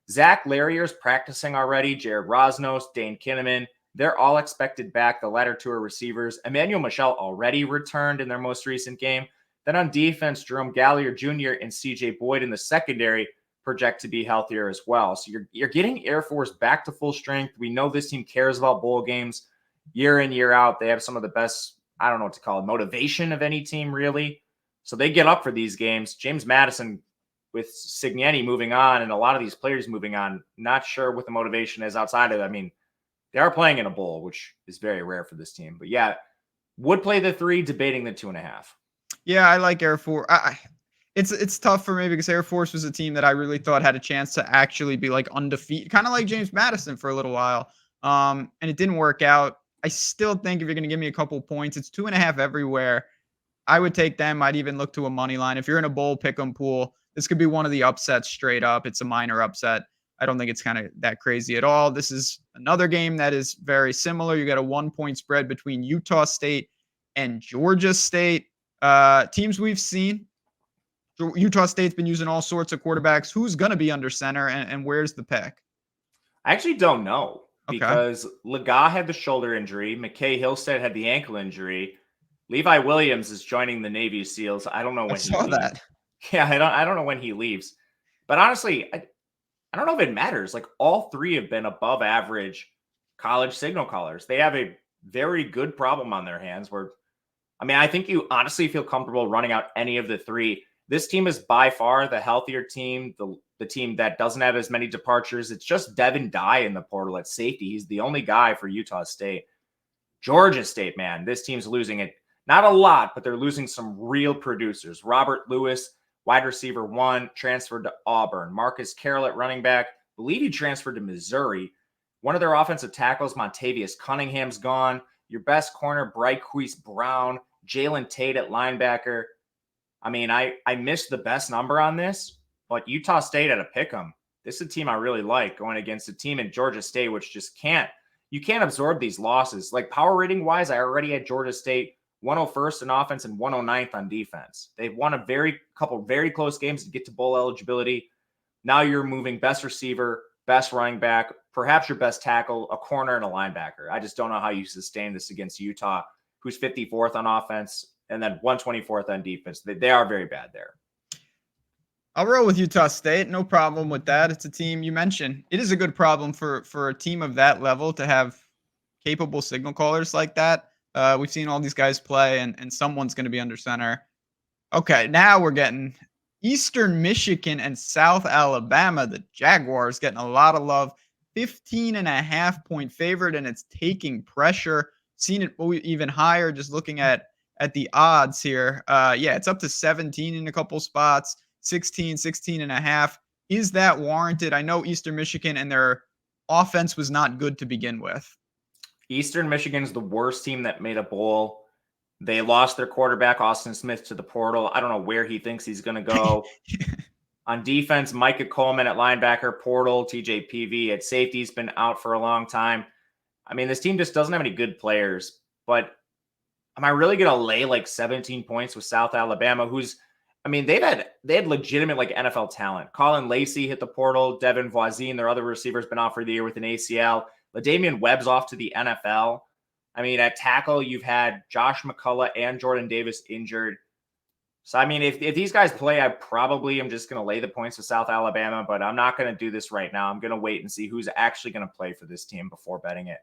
Speaker 2: Zach Larrier's practicing already. Jared Rosnos, Dane Kinnaman. They're all expected back. The latter 2 are receivers. Emmanuel Michel already returned in their most recent game. Then on defense, Jerome Gallier Jr. and CJ Boyd in the secondary project to be healthier as well. So you're getting Air Force back to full strength. We know this team cares about bowl games year in, year out. They have some of the best, I don't know what to call it, motivation of any team, really. So they get up for these games. James Madison, with Cignetti moving on and a lot of these players moving on, not sure what the motivation is outside of it. I mean, they are playing in a bowl, which is very rare for this team. But yeah, would play the 3, debating the 2.5.
Speaker 1: Yeah, I like Air Force. It's tough for me because Air Force was a team that I really thought had a chance to actually be like undefeated, kind of like James Madison for a little while. And it didn't work out. I still think if you're going to give me a couple points, it's 2.5 everywhere. I would take them. I'd even look to a money line. If you're in a bowl pick'em pool, this could be one of the upsets straight up. It's a minor upset. I don't think it's kind of that crazy at all. This is another game that is very similar. You got a 1-point spread between Utah State and Georgia State. Teams we've seen. Utah State's been using all sorts of quarterbacks. Who's going to be under center, and where's the pick?
Speaker 2: I actually don't know because Lega had the shoulder injury. McKay Hillstead had the ankle injury. Levi Williams is joining the Navy SEALs. I don't know when he leaves. That. Yeah, I don't know when he leaves. But honestly, I don't know if it matters. Like, all 3 have been above average college signal callers. They have a very good problem on their hands where, I mean, I think you honestly feel comfortable running out any of the 3. This team is by far the healthier team, the team that doesn't have as many departures. It's just Devin Dye in the portal at safety. He's the only guy for Utah State. Georgia State, man, this team's losing it. Not a lot, but they're losing some real producers. Robert Lewis, wide receiver 1, transferred to Auburn. Marcus Carroll at running back, believe he transferred to Missouri. One of their offensive tackles, Montavious Cunningham's gone. Your best corner, Bryquise Brown. Jalen Tate at linebacker. I mean, I missed the best number on this, but Utah State at a pick'em. This is a team I really like going against a team in Georgia State, which just can't absorb these losses. Like, power rating wise, I already had Georgia State 101st in offense and 109th on defense. They've won a couple very close games to get to bowl eligibility. Now you're moving best receiver, best running back, perhaps your best tackle, a corner, and a linebacker. I just don't know how you sustain this against Utah, who's 54th on offense and then 124th on defense. They are very bad there.
Speaker 1: I'll roll with Utah State. No problem with that. It's a team you mentioned. It is a good problem for a team of that level to have capable signal callers like that. We've seen all these guys play, and someone's going to be under center. Okay, now we're getting Eastern Michigan and South Alabama. The Jaguars getting a lot of love. 15.5-point favorite, and it's taking pressure. Seen it even higher just looking at the odds here. Yeah, it's up to 17 in a couple spots. 16.5. Is that warranted? I know Eastern Michigan and their offense was not good to begin with.
Speaker 2: Eastern Michigan's the worst team that made a bowl. They lost their quarterback, Austin Smith, to the portal. I don't know where he thinks he's going to go. On defense, Micah Coleman at linebacker, portal, TJ PV at safety has been out for a long time. I mean, this team just doesn't have any good players. But am I really going to lay like 17 points with South Alabama, who's, I mean, they had legitimate like NFL talent. Colin Lacey hit the portal. Devin Voisin, their other receiver, has been out for the year with an ACL. LaDamian Webb's off to the NFL. I mean, at tackle, you've had Josh McCullough and Jordan Davis injured. So, I mean, if these guys play, I probably am just going to lay the points with South Alabama, but I'm not going to do this right now. I'm going to wait and see who's actually going to play for this team before betting it.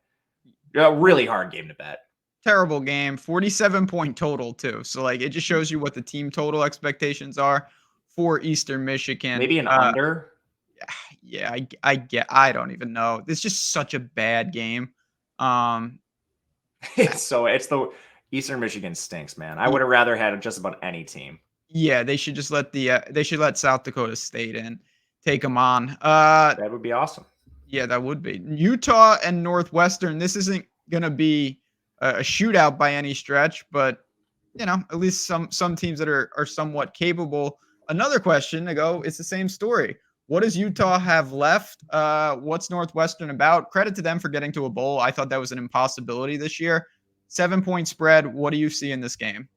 Speaker 2: A really hard game to bet.
Speaker 1: Terrible game. 47-point total, too. So, like, it just shows you what the team total expectations are for Eastern Michigan.
Speaker 2: Maybe an under?
Speaker 1: Yeah, I don't even know. It's just such a bad game.
Speaker 2: It's the Eastern Michigan stinks, man. I would have rather had just about any team.
Speaker 1: Yeah, they should just let South Dakota State in, take them on.
Speaker 2: That would be awesome.
Speaker 1: Yeah, that would be. Utah and Northwestern. This isn't gonna be a shootout by any stretch, but you know, at least some teams that are somewhat capable. Another question to go. It's the same story. What does Utah have left? What's Northwestern about? Credit to them for getting to a bowl. I thought that was an impossibility this year. 7-point spread. What do you see in this game?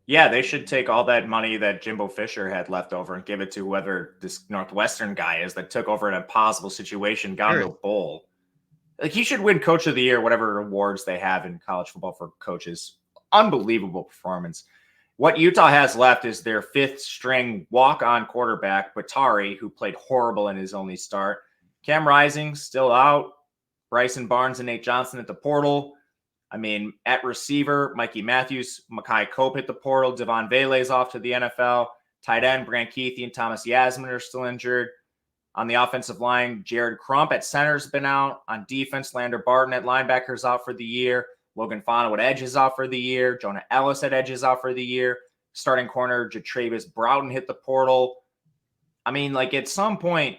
Speaker 2: Yeah, they should take all that money that Jimbo Fisher had left over and give it to whoever this Northwestern guy is that took over an impossible situation, got into a bowl. Like, he should win Coach of the Year, whatever awards they have in college football for coaches. Unbelievable performance. What Utah has left is their fifth-string walk-on quarterback, Batari, who played horrible in his only start. Cam Rising still out. Bryson Barnes and Nate Johnson at the portal. I mean, at receiver, Mikey Matthews, Makai Cope hit the portal. Devon Vele's off to the NFL. Tight end, Brant Keithy and Thomas Yasmin are still injured. On the offensive line, Jared Crump at center's been out. On defense, Lander Barton at linebacker's out for the year. Logan Fano at edge is out for the year. Jonah Ellis at edge is out for the year. Starting corner, Jatravis Broughton hit the portal. I mean, like, at some point,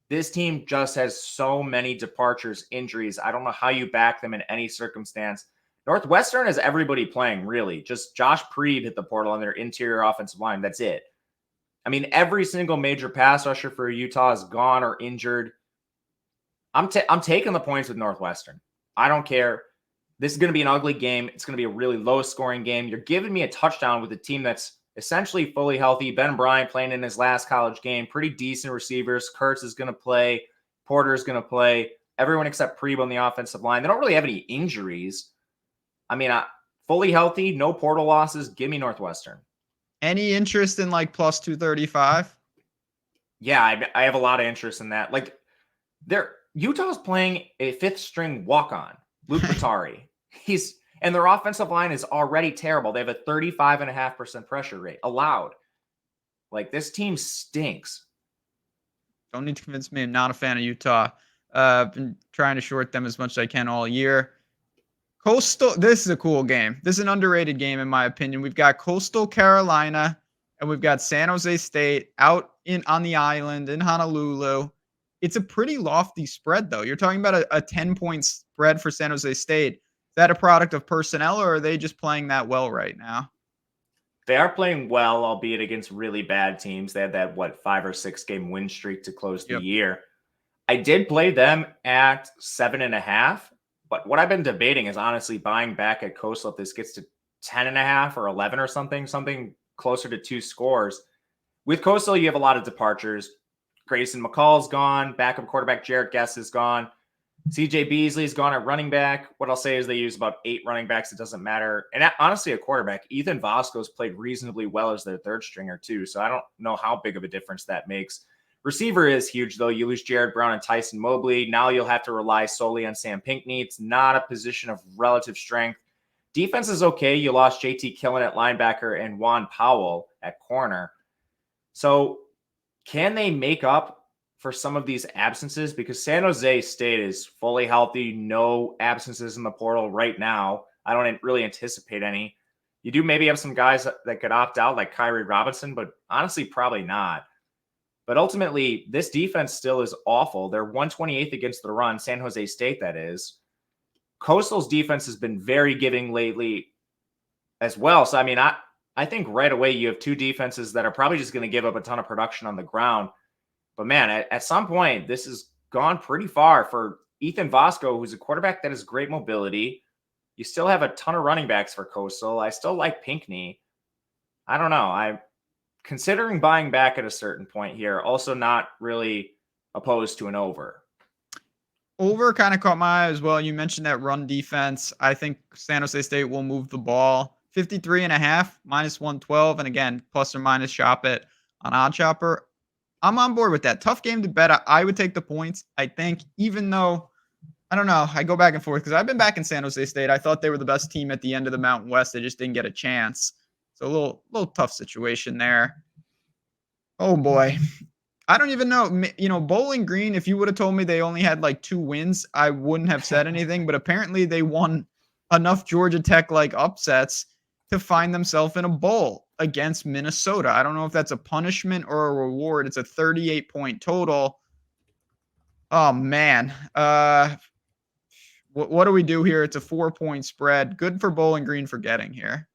Speaker 2: this team just has so many departures, injuries. I don't know how you back them in any circumstance. Northwestern has everybody playing, really. Just Josh Preeb hit the portal on their interior offensive line. That's it. I mean, every single major pass rusher for Utah is gone or injured. I'm taking the points with Northwestern. I don't care. This is going to be an ugly game. It's going to be a really low-scoring game. You're giving me a touchdown with a team that's essentially fully healthy. Ben Bryant playing in his last college game. Pretty decent receivers. Kurtz is going to play. Porter is going to play. Everyone except Preeb on the offensive line. They don't really have any injuries. I mean, fully healthy, no portal losses. Give me Northwestern.
Speaker 1: Any interest in like plus 235?
Speaker 2: Yeah, I have a lot of interest in that. Like, Utah's playing a fifth-string walk-on, Luke Batari. And their offensive line is already terrible. They have a 35.5% pressure rate allowed. Like, this team stinks.
Speaker 1: Don't need to convince me. I'm not a fan of Utah. I've been trying to short them as much as I can all year. Coastal, this is a cool game. This is an underrated game, in my opinion. We've got Coastal Carolina, and we've got San Jose State out on the island in Honolulu. It's a pretty lofty spread, though. You're talking about a 10-point spread for San Jose State. Is that a product of personnel, or are they just playing that well right now?
Speaker 2: They are playing well, albeit against really bad teams. They had that, 5 or 6 game win streak to close the year. I did play them at 7.5. But what I've been debating is honestly buying back at Coastal if this gets to 10.5 or 11 or something closer to 2 scores. With Coastal, you have a lot of departures. Grayson McCall's gone. Backup quarterback Jarrett Guest is gone. CJ Beasley's gone at running back. What I'll say is they use about 8 running backs. It doesn't matter. And honestly, a quarterback, Ethan Vasco's played reasonably well as their third stringer too. So I don't know how big of a difference that makes. Receiver is huge though. You lose Jared Brown and Tyson Mobley. Now you'll have to rely solely on Sam Pinckney. It's not a position of relative strength. Defense is okay. You lost JT Killen at linebacker and Juan Powell at corner. So can they make up for some of these absences? Because San Jose State is fully healthy, no absences in the portal right now. I don't really anticipate any. You do maybe have some guys that could opt out, like Kyrie Robinson, but honestly, probably not. But ultimately, this defense still is awful. They're 128th against the run, San Jose State, that is. Coastal's defense has been very giving lately as well. So, I mean, I think right away you have two defenses that are probably just going to give up a ton of production on the ground. But man, at some point, this has gone pretty far for Ethan Vasco, who's a quarterback that has great mobility. You still have a ton of running backs for Coastal. I still like Pinckney. I don't know. I'm considering buying back at a certain point here. Also not really opposed to an over.
Speaker 1: Over kind of caught my eye as well. You mentioned that run defense. I think San Jose State will move the ball. 53.5, minus 112. And again, plus or minus shop it on Odd Chopper. I'm on board with that. Tough game to bet. I would take the points. I think, even though, I don't know, I go back and forth because I've been back in San Jose State. I thought they were the best team at the end of the Mountain West. They just didn't get a chance. So a little tough situation there. Oh boy. I don't even know. You know, Bowling Green, if you would have told me they only had like 2 wins, I wouldn't have said anything. But apparently they won enough Georgia Tech like upsets to find themselves in a bowl against Minnesota. I don't know if that's a punishment or a reward. It's a 38-point total. Oh man. What do we do here? It's a 4-point spread. Good for Bowling Green for getting here.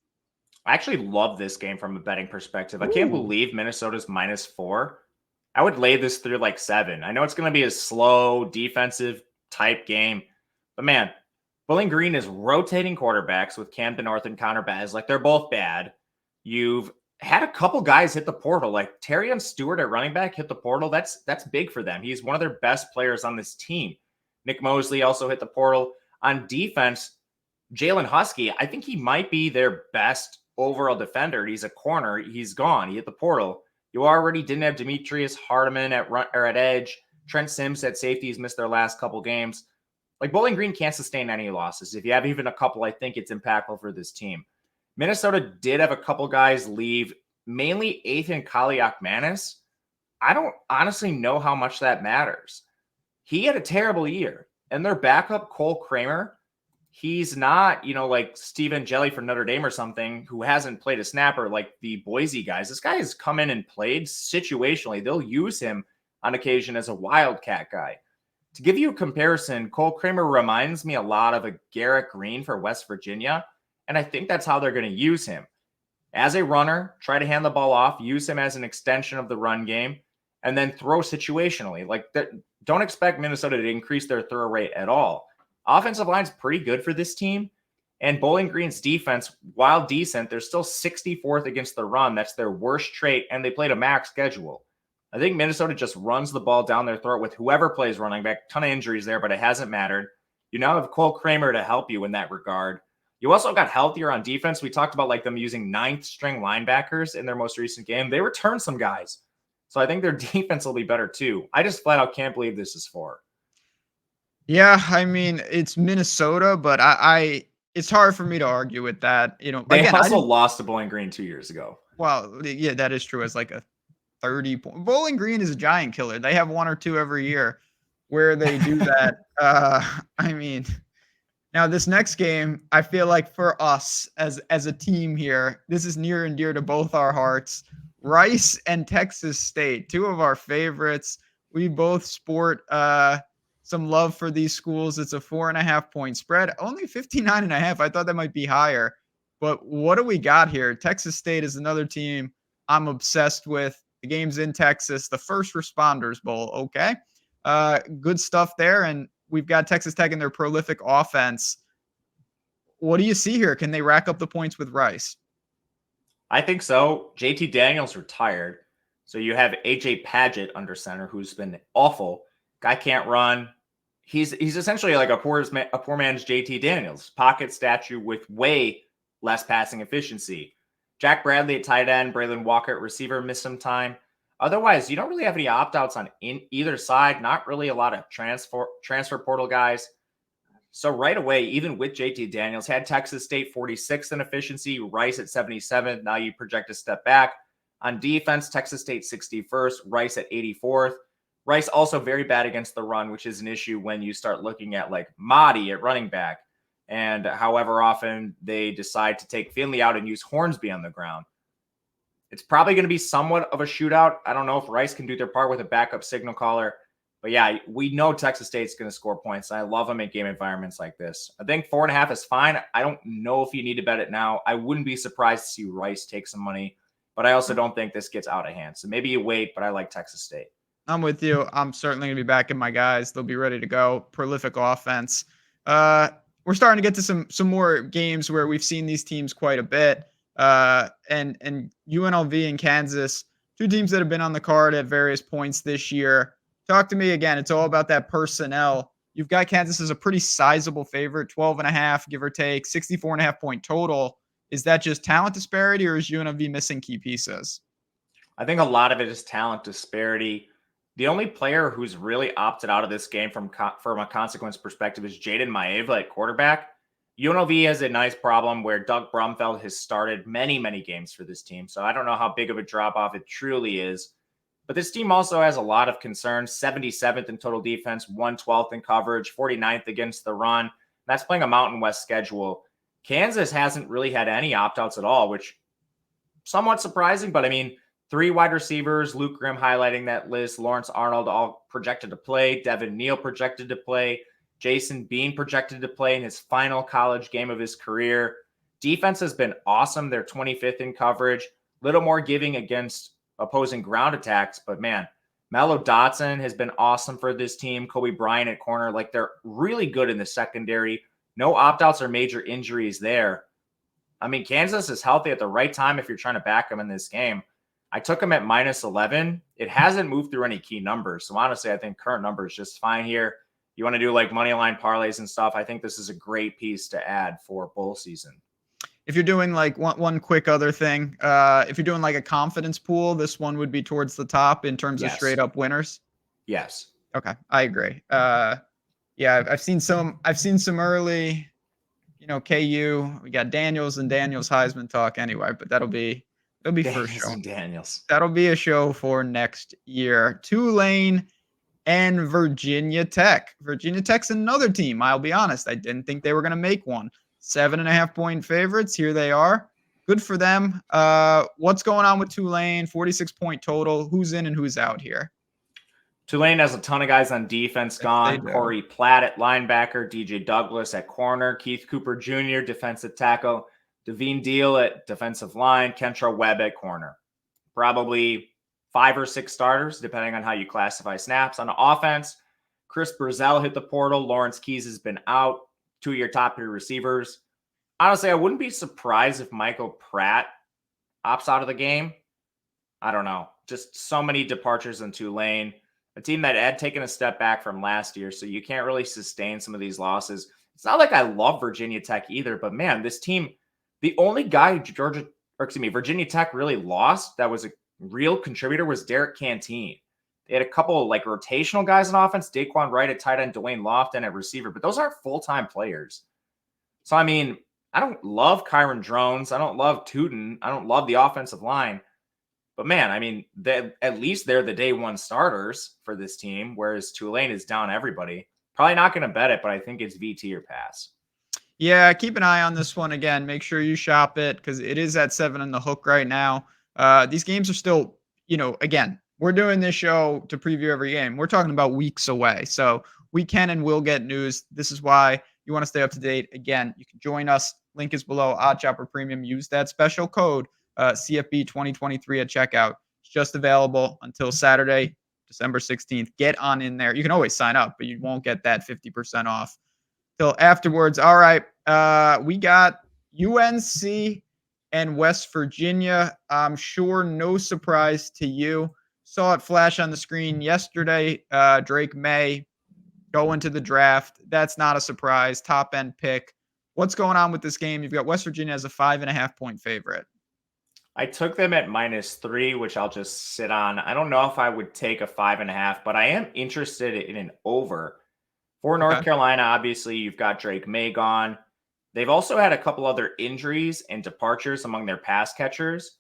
Speaker 2: I actually love this game from a betting perspective. I can't believe Minnesota's -4. I would lay this through like 7. I know it's going to be a slow defensive type game, but man, Bowling Green is rotating quarterbacks with Camden North and Connor Baz. Like, they're both bad. You've had a couple guys hit the portal, like Terrion Stewart at running back hit the portal. That's big for them. He's one of their best players on this team. Nick Mosley also hit the portal. On defense, Jalen Husky, I think he might be their best overall defender. He's a corner. He's gone. He hit the portal. You already didn't have Demetrius Hardeman at edge. Trent Sims at safety. He's missed their last couple games. Like, Bowling Green can't sustain any losses. If you have even a couple, I think it's impactful for this team. Minnesota did have a couple guys leave, mainly Ethan Kaliakmanis. I don't honestly know how much that matters. He had a terrible year. And their backup, Cole Kramer, he's not, like Steven Jelly for Notre Dame or something, who hasn't played a snapper like the Boise guys. This guy has come in and played situationally. They'll use him on occasion as a wildcat guy. To give you a comparison, Cole Kramer reminds me a lot of a Garrett Green for West Virginia, and I think that's how they're going to use him. As a runner, try to hand the ball off, use him as an extension of the run game, and then throw situationally. Like, don't expect Minnesota to increase their throw rate at all. Offensive line's pretty good for this team, and Bowling Green's defense, while decent, they're still 64th against the run. That's their worst trait, and they played a max schedule. I think Minnesota just runs the ball down their throat with whoever plays running back. Ton of injuries there, but it hasn't mattered. You now have Cole Kramer to help you in that regard. You also got healthier on defense. We talked about like them using 9th string linebackers in their most recent game. They returned some guys. So I think their defense will be better too. I just flat out can't believe this is 4.
Speaker 1: Yeah, I mean, it's Minnesota, but it's hard for me to argue with that.
Speaker 2: They
Speaker 1: Again,
Speaker 2: also lost to Bowling Green 2 years ago.
Speaker 1: Well, yeah, that is true. It's like a 30-point. Bowling Green is a giant killer. They have 1 or 2 every year where they do that. I mean, now this next game, I feel like for us as a team here, this is near and dear to both our hearts. Rice and Texas State, 2 of our favorites. We both sport some love for these schools. It's a 4.5-point spread, only 59.5. I thought that might be higher, but what do we got here? Texas State is another team I'm obsessed with. The game's in Texas, the First Responders Bowl. Okay. Good stuff there. And we've got Texas Tech in their prolific offense. What do you see here? Can they rack up the points with Rice?
Speaker 2: I think so. JT Daniels retired. So you have AJ Padgett under center, who's been awful. Guy can't run. he's essentially like a poor man's JT Daniels, pocket statue with way less passing efficiency. Jack Bradley at tight end, Braylon Walker at receiver missed some time. Otherwise, you don't really have any opt-outs on either side. Not really a lot of transfer portal guys. So right away, even with JT Daniels, had Texas State 46th in efficiency, Rice at 77th. Now you project a step back. On defense, Texas State 61st, Rice at 84th. Rice also very bad against the run, which is an issue when you start looking at like Mahdi at running back. And however often they decide to take Finley out and use Hornsby on the ground. It's probably going to be somewhat of a shootout. I don't know if Rice can do their part with a backup signal caller. But yeah, we know Texas State's going to score points. I love them in game environments like this. I think 4.5 is fine. I don't know if you need to bet it now. I wouldn't be surprised to see Rice take some money, but I also don't think this gets out of hand. So maybe you wait, but I like Texas State.
Speaker 1: I'm with you. I'm certainly going to be backing my guys. They'll be ready to go. Prolific offense. We're starting to get to some more games where we've seen these teams quite a bit. And UNLV and Kansas, two teams that have been on the card at various points this year. Talk to me again. It's all about that personnel. You've got Kansas as a pretty sizable favorite, 12.5, give or take, 64.5 point total. Is that just talent disparity, or is UNLV missing key pieces?
Speaker 2: I think a lot of it is talent disparity. The only player who's really opted out of this game from a consequence perspective is Jaden Maeva at quarterback. UNLV has a nice problem where Doug Brumfeld has started many, many games for this team. So I don't know how big of a drop-off it truly is. But this team also has a lot of concerns. 77th in total defense, 112th in coverage, 49th against the run. That's playing a Mountain West schedule. Kansas hasn't really had any opt-outs at all, which somewhat surprising. But I mean, 3 wide receivers, Luke Grimm highlighting that list, Lawrence Arnold all projected to play, Devin Neal projected to play, Jason Bean projected to play in his final college game of his career. Defense has been awesome. They're 25th in coverage, little more giving against opposing ground attacks, but man, Mello Dotson has been awesome for this team. Kobe Bryant at corner, like they're really good in the secondary. No opt-outs or major injuries there. I mean, Kansas is healthy at the right time if you're trying to back them in this game. I took them at -11. It hasn't moved through any key numbers. So honestly, I think current number is just fine here. You want to do like money line parlays and stuff. I think this is a great piece to add for bowl season.
Speaker 1: If you're doing like one quick other thing, if you're doing like a confidence pool, this one would be towards the top in terms of straight up winners.
Speaker 2: Yes.
Speaker 1: Okay, I agree. Yeah, I've seen some early, KU. We got Daniels and Daniels Heisman talk anyway, but that'll be for sure.
Speaker 2: Daniels.
Speaker 1: That'll be a show for next year. Tulane and Virginia Tech. Virginia Tech's another team. I'll be honest, I didn't think they were going to make one. 7.5 point favorites. Here they are. Good for them. What's going on with Tulane? 46 point total. Who's in and who's out here?
Speaker 2: Tulane has a ton of guys on defense gone. Corey Platt at linebacker, DJ Douglas at corner, Keith Cooper Jr., defensive tackle, Devine Deal at defensive line, Kentrell Webb at corner. Probably 5 or 6 starters, depending on how you classify snaps. On offense, Chris Brazell hit the portal. Lawrence Cuse has been out. 2 of your top 3 receivers. Honestly, I wouldn't be surprised if Michael Pratt opts out of the game. I don't know. Just so many departures in Tulane. A team that had taken a step back from last year, so you can't really sustain some of these losses. It's not like I love Virginia Tech either, but man, this team, the only guy Virginia Tech really lost that was a real contributor was Derek Canteen. They had a couple of like rotational guys on offense, Daquan Wright at tight end, Dwayne Lofton at receiver, but those aren't full-time players. So, I mean, I don't love Kyron Drones. I don't love Tootin. I don't love the offensive line. But, man, I mean, at least they're the day one starters for this team, whereas Tulane is down everybody. Probably not going to bet it, but I think it's VT or pass.
Speaker 1: Yeah, keep an eye on this one again. Make sure you shop it because it is at 7 on the hook right now. These games are still, again, we're doing this show to preview every game. We're talking about weeks away. So we can and will get news. This is why you want to stay up to date. Again, you can join us. Link is below. OddsShopper Premium. Use that special code CFB 2023 at checkout. It's just available until Saturday, December 16th. Get on in there. You can always sign up, but you won't get that 50% off till afterwards. All right. We got UNC and West Virginia. I'm sure no surprise to you. Saw it flash on the screen yesterday. Drake May go into the draft. That's not a surprise. Top end pick. What's going on with this game? You've got West Virginia as a 5.5-point favorite.
Speaker 2: I took them at -3, which I'll just sit on. I don't know if I would take a 5.5, but I am interested in an over. For North
Speaker 1: Okay.
Speaker 2: Carolina, obviously, you've got Drake May gone. They've also had a couple other injuries and departures among their pass catchers.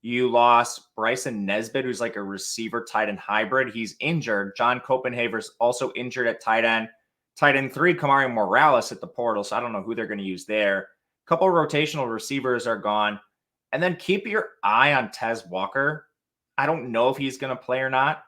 Speaker 2: You lost Bryson Nesbitt, who's like a receiver tight end hybrid. He's injured. John Copenhaver's also injured at tight end. Tight end 3, Kamari Morales at the portal, so I don't know who they're going to use there. A couple rotational receivers are gone. And then keep your eye on Tez Walker. I don't know if he's going to play or not.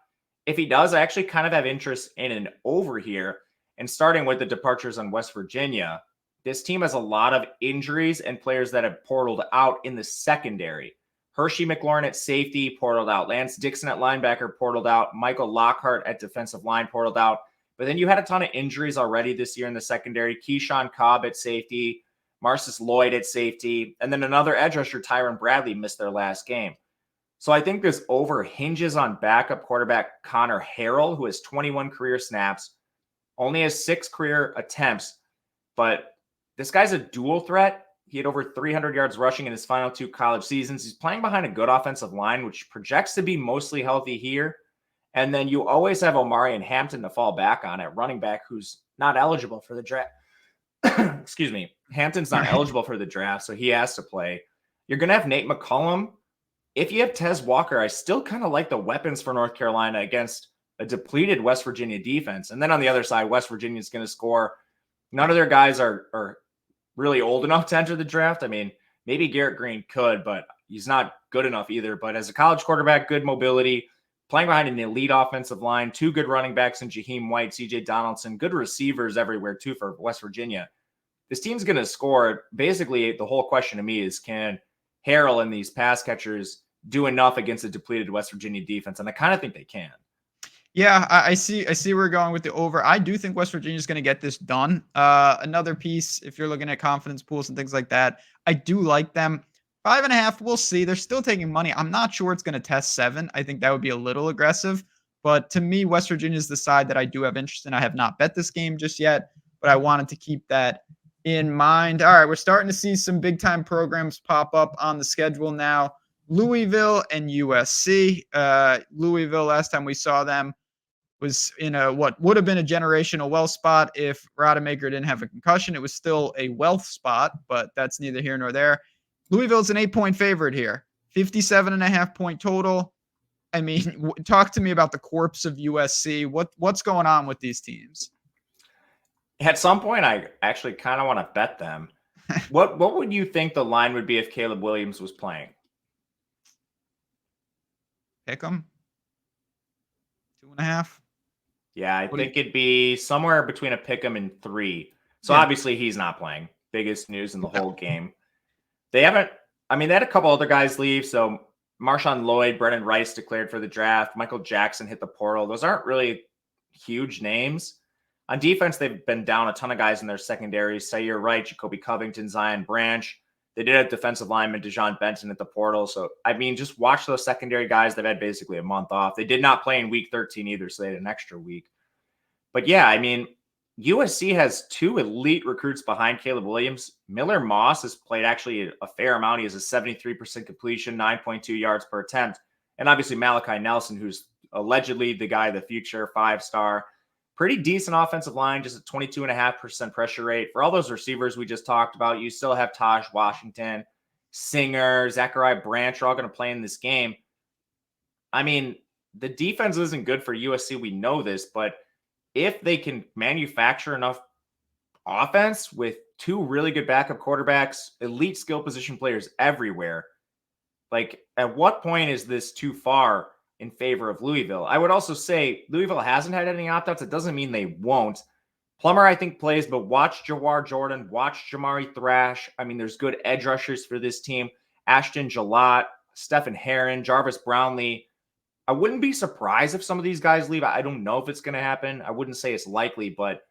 Speaker 2: If he does, I actually kind of have interest in an over here. And starting with the departures on West Virginia, this team has a lot of injuries and players that have portaled out in the secondary. Hershey McLaurin at safety, portaled out. Lance Dixon at linebacker, portaled out. Michael Lockhart at defensive line, portaled out. But then you had a ton of injuries already this year in the secondary. Keyshawn Cobb at safety, Marcus Lloyd at safety, and then another edge rusher, Tyron Bradley, missed their last game. So I think this over hinges on backup quarterback Connor Harrell, who has 21 career snaps, only has 6 career attempts, but this guy's a dual threat. He had over 300 yards rushing in his final 2 college seasons. He's playing behind a good offensive line, which projects to be mostly healthy here. And then you always have Omari and Hampton to fall back on at running back, who's not eligible for the draft. Excuse me. Hampton's not eligible for the draft, so he has to play. You're going to have Nate McCollum. If you have Tez Walker, I still kind of like the weapons for North Carolina against a depleted West Virginia defense. And then on the other side, West Virginia is going to score. None of their guys are really old enough to enter the draft. I mean, maybe Garrett Green could, but he's not good enough either. But as a college quarterback, good mobility, playing behind an elite offensive line, 2 good running backs in Jaheim White, CJ Donaldson, good receivers everywhere too for West Virginia. This team's going to score. Basically, the whole question to me is, can Harrell and these pass catchers do enough against a depleted West Virginia defense? And I kind of think they can.
Speaker 1: Yeah, I see where we're going with the over. I do think West Virginia is going to get this done. Another piece, if you're looking at confidence pools and things like that, I do like them. 5.5, we'll see. They're still taking money. I'm not sure it's going to test 7. I think that would be a little aggressive. But to me, West Virginia is the side that I do have interest in. I have not bet this game just yet, but I wanted to keep that in mind. All right, we're starting to see some big-time programs pop up on the schedule now. Louisville and USC. Louisville, last time we saw them, was in a what would have been a generational wealth spot if Rodemaker didn't have a concussion. It was still a wealth spot, but that's neither here nor there. Louisville's an 8-point favorite here, 57.5-point total. I mean, talk to me about the corpse of USC. What's going on with these teams?
Speaker 2: At some point, I actually kind of want to bet them. What would you think the line would be if Caleb Williams was playing?
Speaker 1: Pick them. 2.5.
Speaker 2: Yeah, I think it'd be somewhere between a pick 'em and 3. So
Speaker 1: Yeah.
Speaker 2: obviously he's not playing. Biggest news in the whole game. They haven't. I mean, they had a couple other guys leave. So Marshawn Lloyd, Brennan Rice declared for the draft. Michael Jackson hit the portal. Those aren't really huge names. On defense, they've been down a ton of guys in their secondary. Sayer Wright, Jacoby Covington, Zion Branch. They did have defensive lineman DeJohn Benton at the portal. So, I mean, just watch those secondary guys. They've had basically a month off. They did not play in week 13 either, so they had an extra week. But yeah, I mean, USC has 2 elite recruits behind Caleb Williams. Miller Moss has played actually a fair amount. He has a 73% completion, 9.2 yards per attempt. And obviously Malachi Nelson, who's allegedly the guy of the future, 5-star. Pretty decent offensive line, just a 22.5% pressure rate. For all those receivers we just talked about, you still have Taj Washington, Singer, Zachariah Branch are all going to play in this game. I mean, the defense isn't good for USC. We know this, but if they can manufacture enough offense with 2 really good backup quarterbacks, elite skill position players everywhere, like at what point is this too far in favor of Louisville? I would also say Louisville hasn't had any opt-outs. It doesn't mean they won't. Plummer, I think, plays, but watch Jawar Jordan, watch Jamari Thrash. I mean, there's good edge rushers for this team. Ashton Jalot, Stephen Herron, Jarvis Brownlee. I wouldn't be surprised if some of these guys leave. I don't know if it's going to happen. I wouldn't say it's likely, but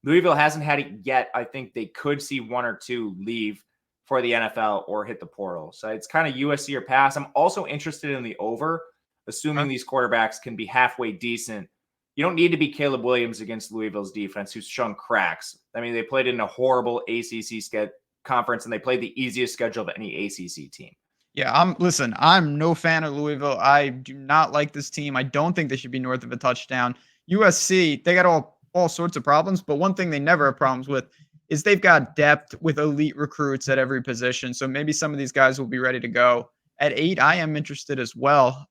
Speaker 2: Louisville hasn't had it yet. I think they could see 1 or 2 leave for the NFL or hit the portal. So it's kind of USC or pass. I'm also interested in the over, assuming these quarterbacks can be halfway decent. You don't need to be Caleb Williams against Louisville's defense, who's shown cracks. I mean, they played in a horrible ACC conference, and they played the easiest schedule of any ACC team.
Speaker 1: Yeah, I'm no fan of Louisville. I do not like this team. I don't think they should be north of a touchdown. USC, they got all sorts of problems, but one thing they never have problems with is they've got depth with elite recruits at every position. So maybe some of these guys will be ready to go. At 8, I am interested as well.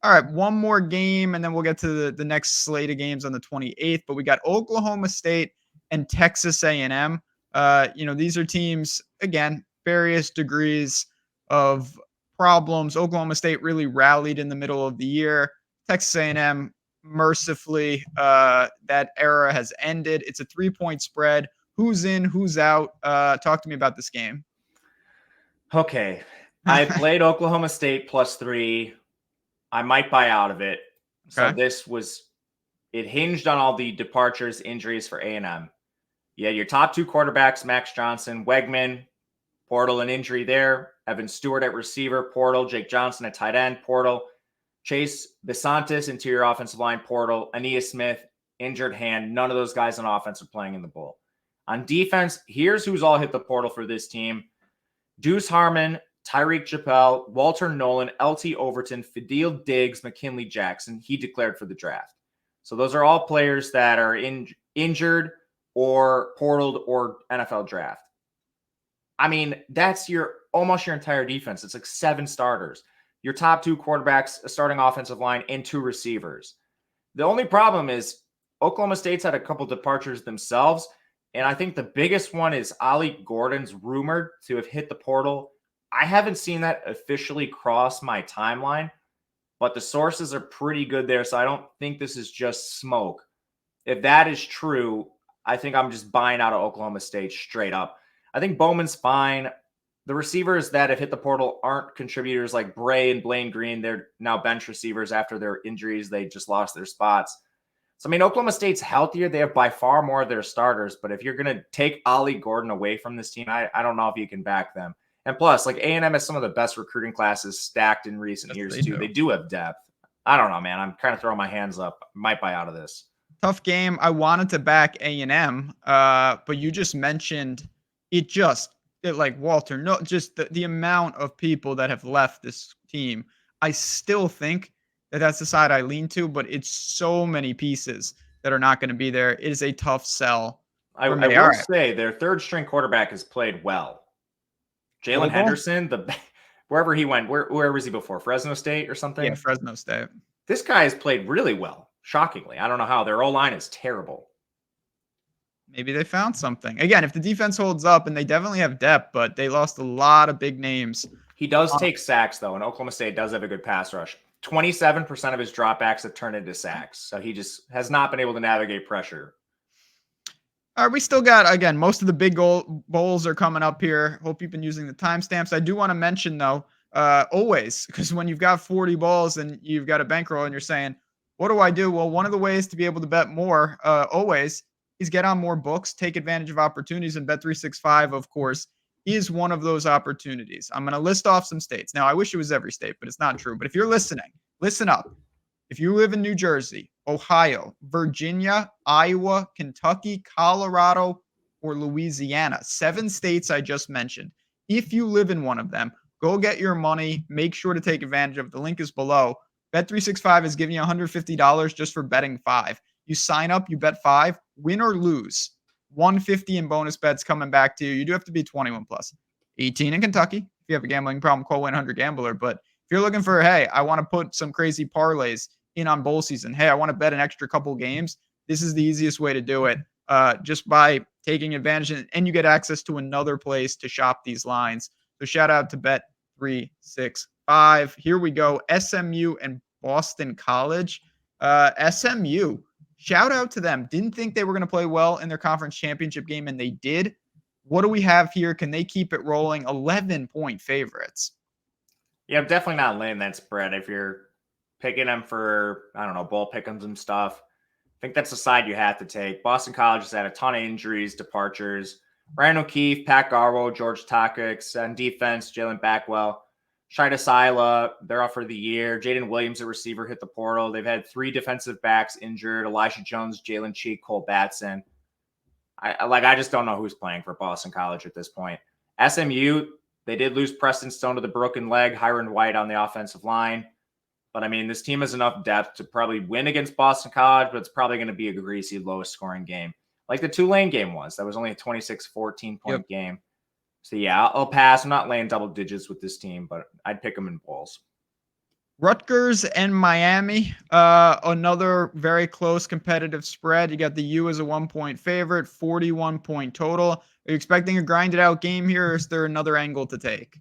Speaker 1: All right, one more game, and then we'll get to the next slate of games on the 28th. But we got Oklahoma State and Texas A&M. These are teams, again, various degrees of problems. Oklahoma State really rallied in the middle of the year. Texas A&M, mercifully, that era has ended. It's a 3-point spread. Who's in, who's out? Talk to me about this game.
Speaker 2: Okay. I played Oklahoma State +3. I might buy out of it.
Speaker 1: Okay.
Speaker 2: So it hinged on all the departures, injuries for A&M. You had your top 2 quarterbacks, Max Johnson, Wegman, portal and injury there. Evan Stewart at receiver, portal. Jake Johnson at tight end, portal. Chase Besantis, interior offensive line, portal. Aeneas Smith, injured hand. None of those guys on offense are playing in the bowl. On defense, here's who's all hit the portal for this team. Deuce Harmon, Tyreek Chappelle, Walter Nolan, LT Overton, Fadil Diggs, McKinley Jackson. He declared for the draft. So those are all players that are injured or portaled or NFL draft. I mean, that's almost your entire defense. It's like 7 starters. Your top 2 quarterbacks, a starting offensive line, and 2 receivers. The only problem is Oklahoma State's had a couple departures themselves, and I think the biggest one is Ollie Gordon's rumored to have hit the portal. I haven't seen that officially cross my timeline, but the sources are pretty good there, so I don't think this is just smoke. If that is true, I think I'm just buying out of Oklahoma State straight up. I think Bowman's fine. The receivers that have hit the portal aren't contributors like Bray and Blaine Green. They're now bench receivers after their injuries. They just lost their spots. So, I mean, Oklahoma State's healthier. They have by far more of their starters. But if you're going to take Ollie Gordon away from this team, I don't know if you can back them. And plus, like A&M has some of the best recruiting classes stacked in recent years, too. They do have depth. I don't know, man. I'm kind of throwing my hands up. I might buy out of this.
Speaker 1: Tough game. I wanted to back A&M, but you just mentioned like Walter, no, just the amount of people that have left this team. I still think that's the side I lean to, but it's so many pieces that are not going to be there. It is a tough sell.
Speaker 2: I will say their 3rd string quarterback has played well. Jalen Henderson, wherever he went, where was he before? Fresno State or something?
Speaker 1: Yeah, Fresno State.
Speaker 2: This guy has played really well, shockingly. I don't know how. Their O-line is terrible.
Speaker 1: Maybe they found something. Again, if the defense holds up, and they definitely have depth, but they lost a lot of big names.
Speaker 2: He does take sacks, though, and Oklahoma State does have a good pass rush. 27% of his dropbacks have turned into sacks, so he just has not been able to navigate pressure.
Speaker 1: All right, we still got, again, most of the big bowls are coming up here. Hope you've been using the timestamps. I do want to mention, though, always, because when you've got 40 balls and you've got a bankroll and you're saying, what do I do? Well, one of the ways to be able to bet more, always, is get on more books, take advantage of opportunities, and Bet365, of course, is one of those opportunities. I'm going to list off some states. Now, I wish it was every state, but it's not true. But if you're listening, listen up. If you live in New Jersey, Ohio, Virginia, Iowa, Kentucky, Colorado, or Louisiana, 7 states I just mentioned, if you live in one of them, go get your money. Make sure to take advantage of it. The link is below. Bet365 is giving you $150 just for betting 5. You sign up, you bet 5, win or lose, $150 in bonus bets coming back to you. You do have to be 21 plus, 18 in Kentucky. If you have a gambling problem, call 1-800-GAMBLER. But if you're looking for, hey, I want to put some crazy parlays in on bowl season, hey, I want to bet an extra couple games, this is the easiest way to do it, just by taking advantage. And you get access to another place to shop these lines. So shout out to Bet365. Here we go. SMU and Boston College. SMU, shout out to them. Didn't think they were going to play well in their conference championship game, and they did. What do we have here? Can they keep it rolling? 11-point favorites.
Speaker 2: Yeah, I'm definitely not laying that spread. If you're picking them for, I don't know, bowl pick'ems and stuff, I think that's the side you have to take. Boston College has had a ton of injuries, departures. Ryan O'Keefe, Pat Garwo, George Takix on defense, Jalen Backwell. Shida Sila, they're up for the year. Jaden Williams, a receiver, hit the portal. They've had 3 defensive backs injured: Elijah Jones, Jalen Cheek, Cole Batson. I just don't know who's playing for Boston College at this point. SMU, they did lose Preston Stone to the broken leg, Hiron White on the offensive line. But I mean, this team has enough depth to probably win against Boston College, but it's probably going to be a greasy, lowest scoring game. Like the Tulane game was. That was only a 26-14 point game. So yeah, I'll pass. I'm not laying double digits with this team, but I'd pick them in bowls.
Speaker 1: Rutgers and Miami, another very close competitive spread. You got the U as a 1-point favorite, 41-point total. Are you expecting a grinded out game here, or is there another angle to take?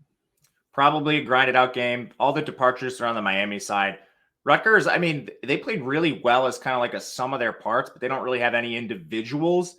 Speaker 2: Probably a grinded out game. All the departures are on the Miami side. Rutgers, I mean, they played really well as kind of like a sum of their parts, but they don't really have any individuals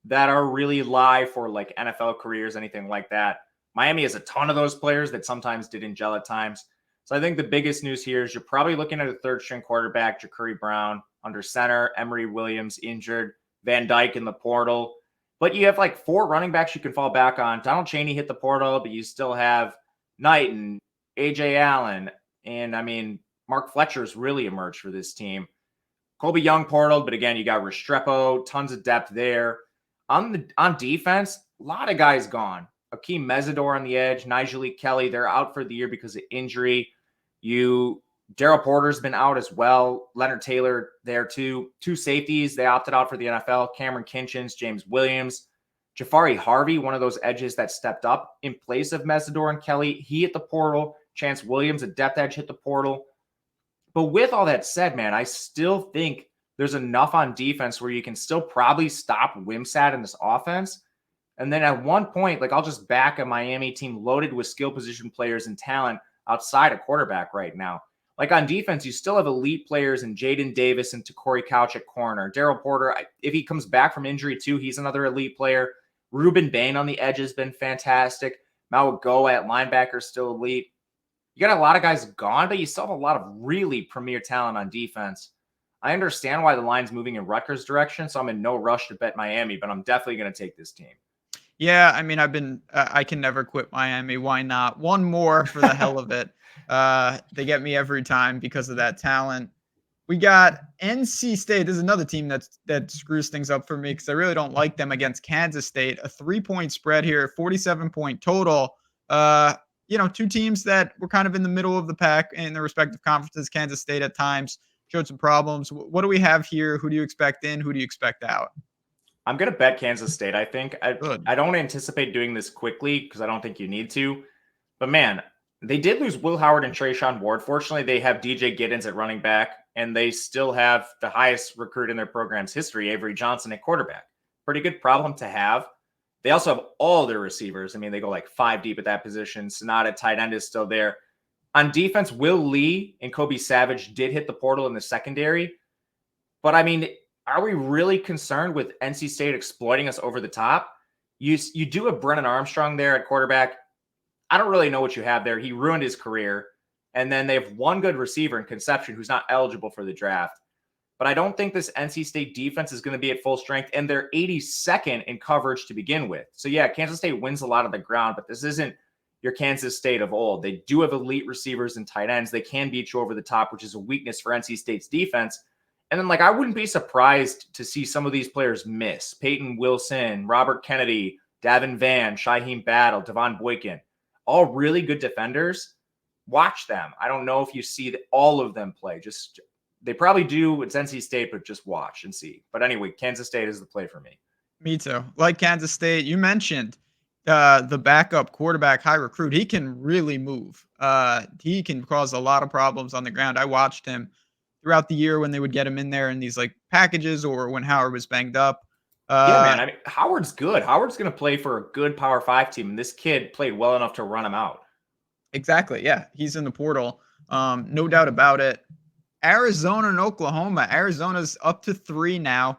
Speaker 2: that are really live for like NFL careers, anything like that. Miami has a ton of those players that sometimes didn't gel at times. So I think the biggest news here is you're probably looking at a 3rd-string quarterback, Ja'Cory Brown, under center, Emory Williams injured, Van Dyke in the portal. But you have like 4 running backs you can fall back on. Donald Chaney hit the portal, but you still have Knight and A.J. Allen. And I mean, Mark Fletcher's really emerged for this team. Colby Young portaled, but again, you got Restrepo, tons of depth there. On defense, a lot of guys gone. Akeem Mesidor on the edge, Nigel Kelly, they're out for the year because of injury. Daryl Porter's been out as well. Leonard Taylor there too. 2 safeties, they opted out for the NFL. Cameron Kinchins, James Williams. Jafari Harvey, one of those edges that stepped up in place of Mesidor and Kelly. He hit the portal. Chance Williams, a depth edge, hit the portal. But with all that said, man, I still think there's enough on defense where you can still probably stop Wimsatt in this offense. And then at one point, like I'll just back a Miami team loaded with skill position players and talent outside of quarterback right now. Like on defense, you still have elite players in Jaden Davis and Corey Couch at corner. Daryl Porter, if he comes back from injury too, he's another elite player. Ruben Bain on the edge has been fantastic. Mao Go at linebacker, still elite. You got a lot of guys gone, but you still have a lot of really premier talent on defense. I understand why the line's moving in Rutgers' direction, so I'm in no rush to bet Miami, but I'm definitely going to take this team.
Speaker 1: Yeah, I mean, I can never quit Miami. Why not? One more for the hell of it. They get me every time because of that talent. We got NC State. This is another team that screws things up for me because I really don't like them against Kansas State. A 3-point spread here, 47-point total. 2 teams that were kind of in the middle of the pack in their respective conferences. Kansas State at times showed some problems. What do we have here? Who do you expect in? Who do you expect out?
Speaker 2: I'm going to bet Kansas State, I think. I don't anticipate doing this quickly because I don't think you need to. But, man, they did lose Will Howard and Trayshawn Ward. Fortunately, they have DJ Giddens at running back, and they still have the highest recruit in their program's history, Avery Johnson, at quarterback. Pretty good problem to have. They also have all their receivers. I mean, they go like 5 deep at that position. Sonata at tight end is still there. On defense, Will Lee and Kobe Savage did hit the portal in the secondary. But, I mean, are we really concerned with NC State exploiting us over the top? You do have Brennan Armstrong there at quarterback. I don't really know what you have there. He ruined his career. And then they have one good receiver in Conception who's not eligible for the draft. But I don't think this NC State defense is going to be at full strength, and they're 82nd in coverage to begin with. So, yeah, Kansas State wins a lot of the ground, but this isn't your Kansas State of old. They do have elite receivers and tight ends. They can beat you over the top, which is a weakness for NC State's defense. And then, I wouldn't be surprised to see some of these players miss. Peyton Wilson, Robert Kennedy, Davin Vann, Shaheem Battle, Devon Boykin, all really good defenders. Watch them. I don't know if you see all of them play. They probably do. It's NC State, but just watch and see. But anyway, Kansas State is the play for me.
Speaker 1: Me too. Like Kansas State, you mentioned the backup quarterback, high recruit. He can really move. He can cause a lot of problems on the ground. I watched him throughout the year when they would get him in there in these packages or when Howard was banged up.
Speaker 2: Yeah, man. I mean, Howard's good. Howard's going to play for a good Power 5 team, and this kid played well enough to run him out.
Speaker 1: Exactly. Yeah, he's in the portal. No doubt about it. Arizona and Oklahoma. Arizona's up to 3 now.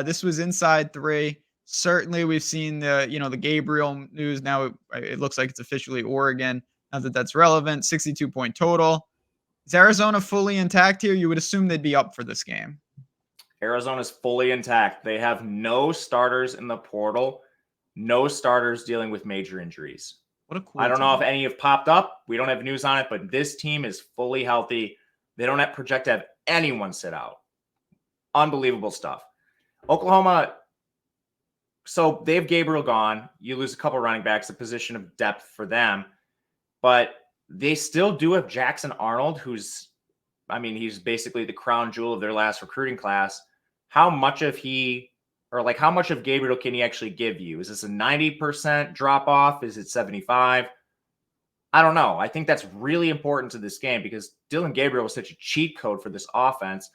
Speaker 1: This was inside 3. Certainly, we've seen the Gabriel news. Now it looks like it's officially Oregon. Not that that's relevant. 62-point total. Is Arizona fully intact here? You would assume they'd be up for this game.
Speaker 2: Arizona's fully intact. They have no starters in the portal, no starters dealing with major injuries.
Speaker 1: What a cool
Speaker 2: I don't know if
Speaker 1: team.
Speaker 2: any have popped up. We don't have news on it, but this team is fully healthy. They don't have project to have anyone sit out. Unbelievable stuff. Oklahoma, so they have Gabriel gone. You lose a couple running backs, a position of depth for them. But they still do have Jackson Arnold, he's basically the crown jewel of their last recruiting class. How much of Gabriel can he actually give you? Is this a 90% drop off? Is it 75? I don't know. I think that's really important to this game because Dylan Gabriel was such a cheat code for this offense.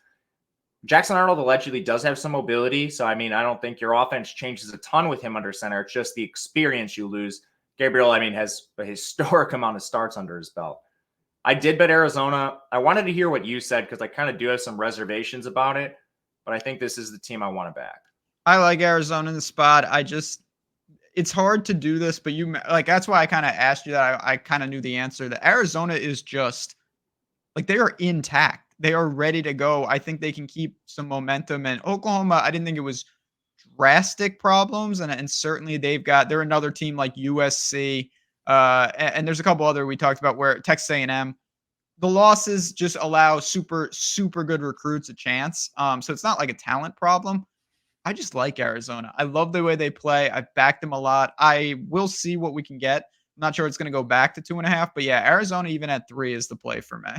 Speaker 2: Jackson Arnold allegedly does have some mobility. So, I don't think your offense changes a ton with him under center. It's just the experience you lose. Gabriel, has a historic amount of starts under his belt. I did bet Arizona. I wanted to hear what you said because I kind of do have some reservations about it, but I think this is the team I want to back.
Speaker 1: I like Arizona in the spot. It's hard to do this, but that's why I kind of asked you that. I kind of knew the answer. That Arizona is just they are intact. They are ready to go. I think they can keep some momentum. And Oklahoma, I didn't think it was drastic problems, and certainly they're another team like USC, and there's a couple other we talked about where Texas A&M. The losses just allow super good recruits a chance. So it's not like a talent problem. I just like Arizona. I love the way they play. I've backed them a lot. I will see what we can get. I'm not sure it's going to go back to 2.5, but yeah, Arizona even at 3 is the play for me.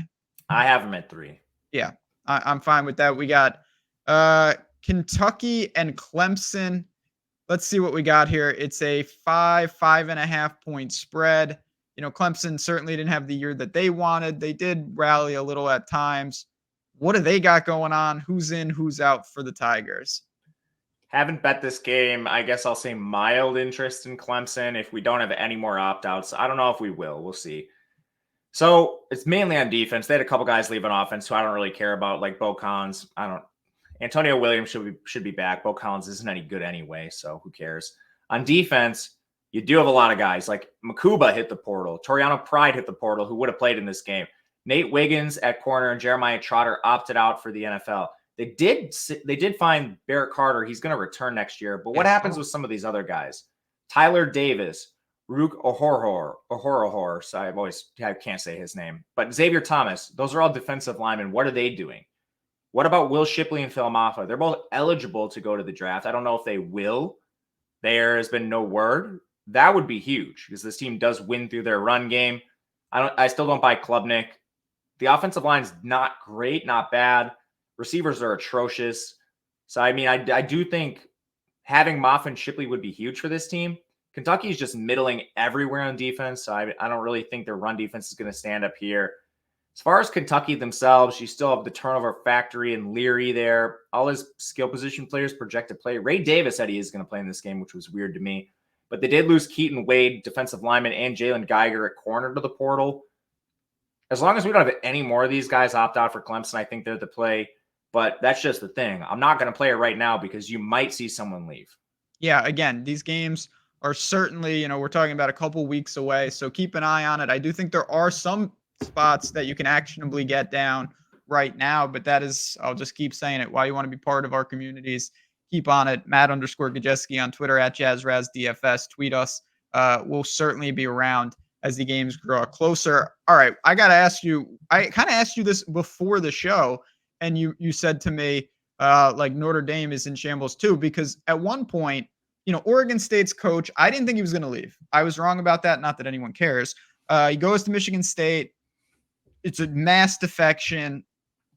Speaker 2: I have them at 3.
Speaker 1: Yeah, I'm fine with that. We got Kentucky and Clemson. Let's see what we got here. It's a 5.5 point spread. Clemson certainly didn't have the year that they wanted. They did rally a little at times. What do they got going on? Who's in, who's out for the Tigers?
Speaker 2: Haven't bet this game. I guess I'll say mild interest in Clemson if we don't have any more opt-outs. I don't know if we will. We'll see. So it's mainly on defense. They had a couple guys leave on offense who I don't really care about, like Bo Collins. Antonio Williams should be back. Bo Collins isn't any good anyway, so who cares? On defense, you do have a lot of guys. Like Makuba hit the portal. Toriano Pride hit the portal, who would have played in this game. Nate Wiggins at corner and Jeremiah Trotter opted out for the NFL. They did find Barrett Carter. He's going to return next year. But what happens with some of these other guys? Tyler Davis, Rook Ohorahor. So I can't say his name. But Xavier Thomas, those are all defensive linemen. What are they doing? What about Will Shipley and Phil Maffa? They're both eligible to go to the draft. I don't know if they will. There has been no word. That would be huge because this team does win through their run game. I still don't buy Klubnik. The offensive line's not great, not bad. Receivers are atrocious. So, I do think having Maffa and Shipley would be huge for this team. Kentucky is just middling everywhere on defense. So I don't really think their run defense is going to stand up here. As far as Kentucky themselves, you still have the turnover factory and Leary there. All his skill position players project to play. Ray Davis said he is going to play in this game, which was weird to me. But they did lose Keaton Wade, defensive lineman, and Jalen Geiger at corner to the portal. As long as we don't have any more of these guys opt out for Clemson, I think they're the play. But that's just the thing. I'm not going to play it right now because you might see someone leave.
Speaker 1: Yeah, again, these games are certainly, we're talking about a couple weeks away. So keep an eye on it. I do think there are some spots that you can actionably get down right now, but that is, I'll just keep saying it, why you want to be part of our communities. Keep on it. Matt_Gajewski on Twitter at JazzRazDFS. Tweet us. We'll certainly be around as the games grow closer. All right, I got to ask you, I kind of asked you this before the show, and you said to me, Notre Dame is in shambles too, because at one point, Oregon State's coach, I didn't think he was going to leave. I was wrong about that. Not that anyone cares. He goes to Michigan State. It's a mass defection.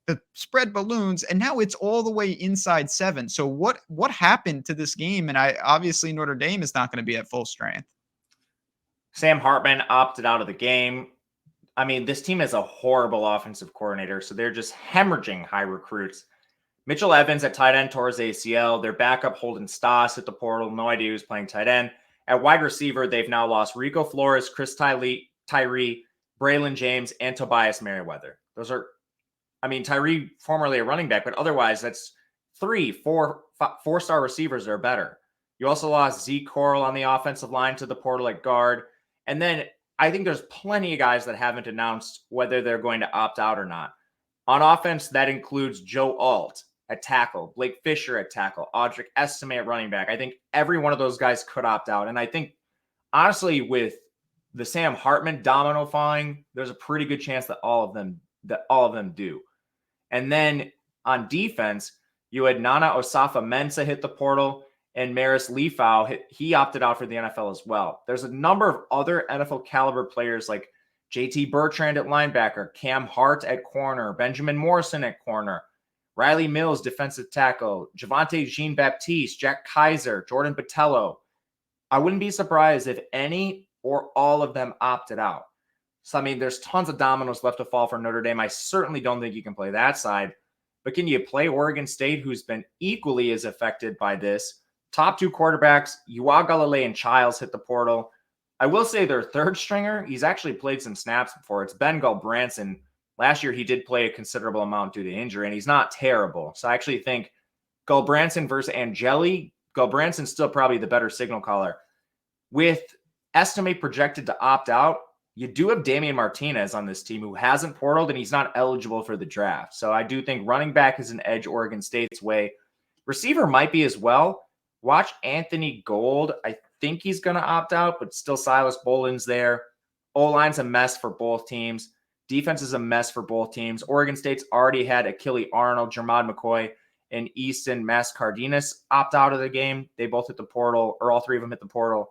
Speaker 1: The spread balloons, and now it's all the way inside 7. So what happened to this game? And obviously Notre Dame is not going to be at full strength.
Speaker 2: Sam Hartman opted out of the game. This team is a horrible offensive coordinator, so they're just hemorrhaging high recruits. Mitchell Evans at tight end tore his ACL. Their backup Holden Stas at the portal. No idea who's playing tight end. At wide receiver, they've now lost Rico Flores, Chris Tyree, Braylon James, and Tobias Merriweather. Those are, Tyree, formerly a running back, but otherwise that's 4-star receivers that are better. You also lost Zeke Coral on the offensive line to the portal at guard. And then I think there's plenty of guys that haven't announced whether they're going to opt out or not. On offense, that includes Joe Alt at tackle, Blake Fisher at tackle, Audric Estime at running back. I think every one of those guys could opt out. And I think, honestly, with the Sam Hartman domino falling, there's a pretty good chance that all of them do. And then on defense, you had Nana Osafa-Mensah hit the portal, and Maris Leafau, he opted out for the NFL as well. There's a number of other NFL caliber players like JT Bertrand at linebacker, Cam Hart at corner, Benjamin Morrison at corner, Riley Mills, defensive tackle, Javante Jean-Baptiste, Jack Kaiser, Jordan Botello. I wouldn't be surprised if any or all of them opted out. So, I mean, there's tons of dominoes left to fall for Notre Dame. I certainly don't think you can play that side. But can you play Oregon State, who's been equally as affected by this? Top two quarterbacks, Uiagalelei and Childs hit the portal. I will say their third stringer, he's actually played some snaps before. It's Ben Gulbranson. Last year, he did play a considerable amount due to injury, and he's not terrible. So I actually think Gulbranson versus Angeli, Gulbranson's still probably the better signal caller. With Estimate projected to opt out, you do have Damian Martinez on this team who hasn't portaled, and he's not eligible for the draft. So I do think running back is an edge Oregon State's way. Receiver might be as well. Watch Anthony Gold. I think he's going to opt out, but still Silas Bolin's there. O-line's a mess for both teams. Defense is a mess for both teams. Oregon State's already had Achille Arnold, Jermod McCoy, and Easton Mascardenas opt out of the game. They both hit the portal, or all three of them hit the portal.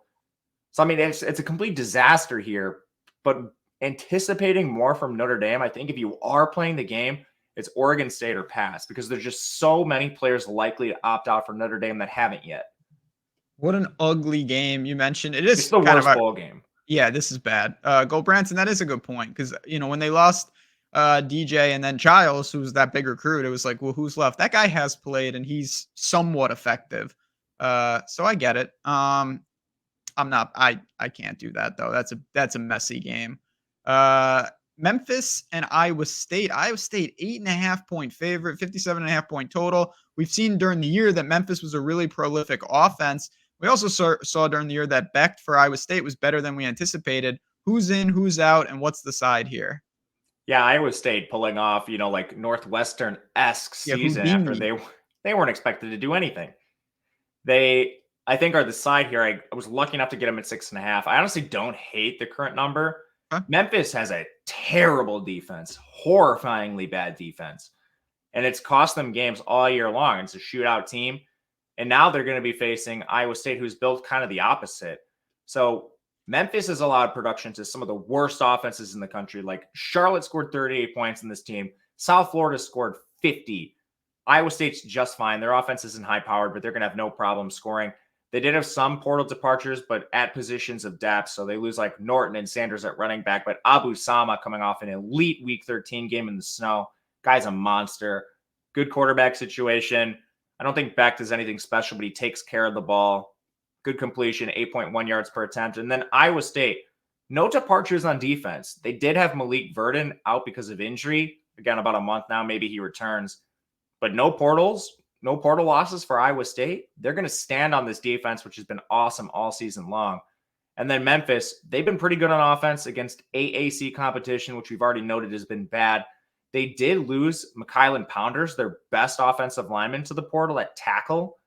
Speaker 2: So, I mean, it's a complete disaster here. But anticipating more from Notre Dame, I think if you are playing the game, it's Oregon State or pass, because there's just so many players likely to opt out for Notre Dame that haven't yet.
Speaker 1: What an ugly game you mentioned. It's
Speaker 2: the worst bowl game.
Speaker 1: Yeah, this is bad. Gulbranson, that is a good point, because, you know, when they lost DJ and then Childs, who's that big recruit, it was like, well, who's left? That guy has played, and he's somewhat effective. So I get it. I can't do that, though. That's a messy game. Memphis and Iowa State. Iowa State, 8.5-point favorite, 57.5-point total. We've seen during the year that Memphis was a really prolific offense. We also saw during the year that Becht for Iowa State was better than we anticipated. Who's in, who's out, and what's the side here?
Speaker 2: Yeah, Iowa State pulling off, you know, like Northwestern-esque season after they weren't expected to do anything. They, I think, are the side here. I was lucky enough to get them at 6.5. I honestly don't hate the current number. Huh? Memphis has a terrible defense, horrifyingly bad defense, and it's cost them games all year long. It's a shootout team, and now they're going to be facing Iowa State, who's built kind of the opposite. So Memphis has allowed production to some of the worst offenses in the country. Like Charlotte scored 38 points in this team. South Florida scored 50. Iowa State's just fine. Their offense isn't high-powered, but they're going to have no problem scoring. They did have some portal departures, but at positions of depth. So they lose like Norton and Sanders at running back, but Abu Sama coming off an elite Week 13 game in the snow. Guy's a monster. Good quarterback situation. I don't think Becht does anything special, but he takes care of the ball. Good completion, 8.1 yards per attempt. And then Iowa State, no departures on defense. They did have Malik Verdon out because of injury. Again, about a month now, maybe he returns. But no portals. No portal losses for Iowa State. They're going to stand on this defense, which has been awesome all season long. And then Memphis, they've been pretty good on offense against AAC competition, which we've already noted has been bad. They did lose McKylan Pounders, their best offensive lineman, to the portal at tackle.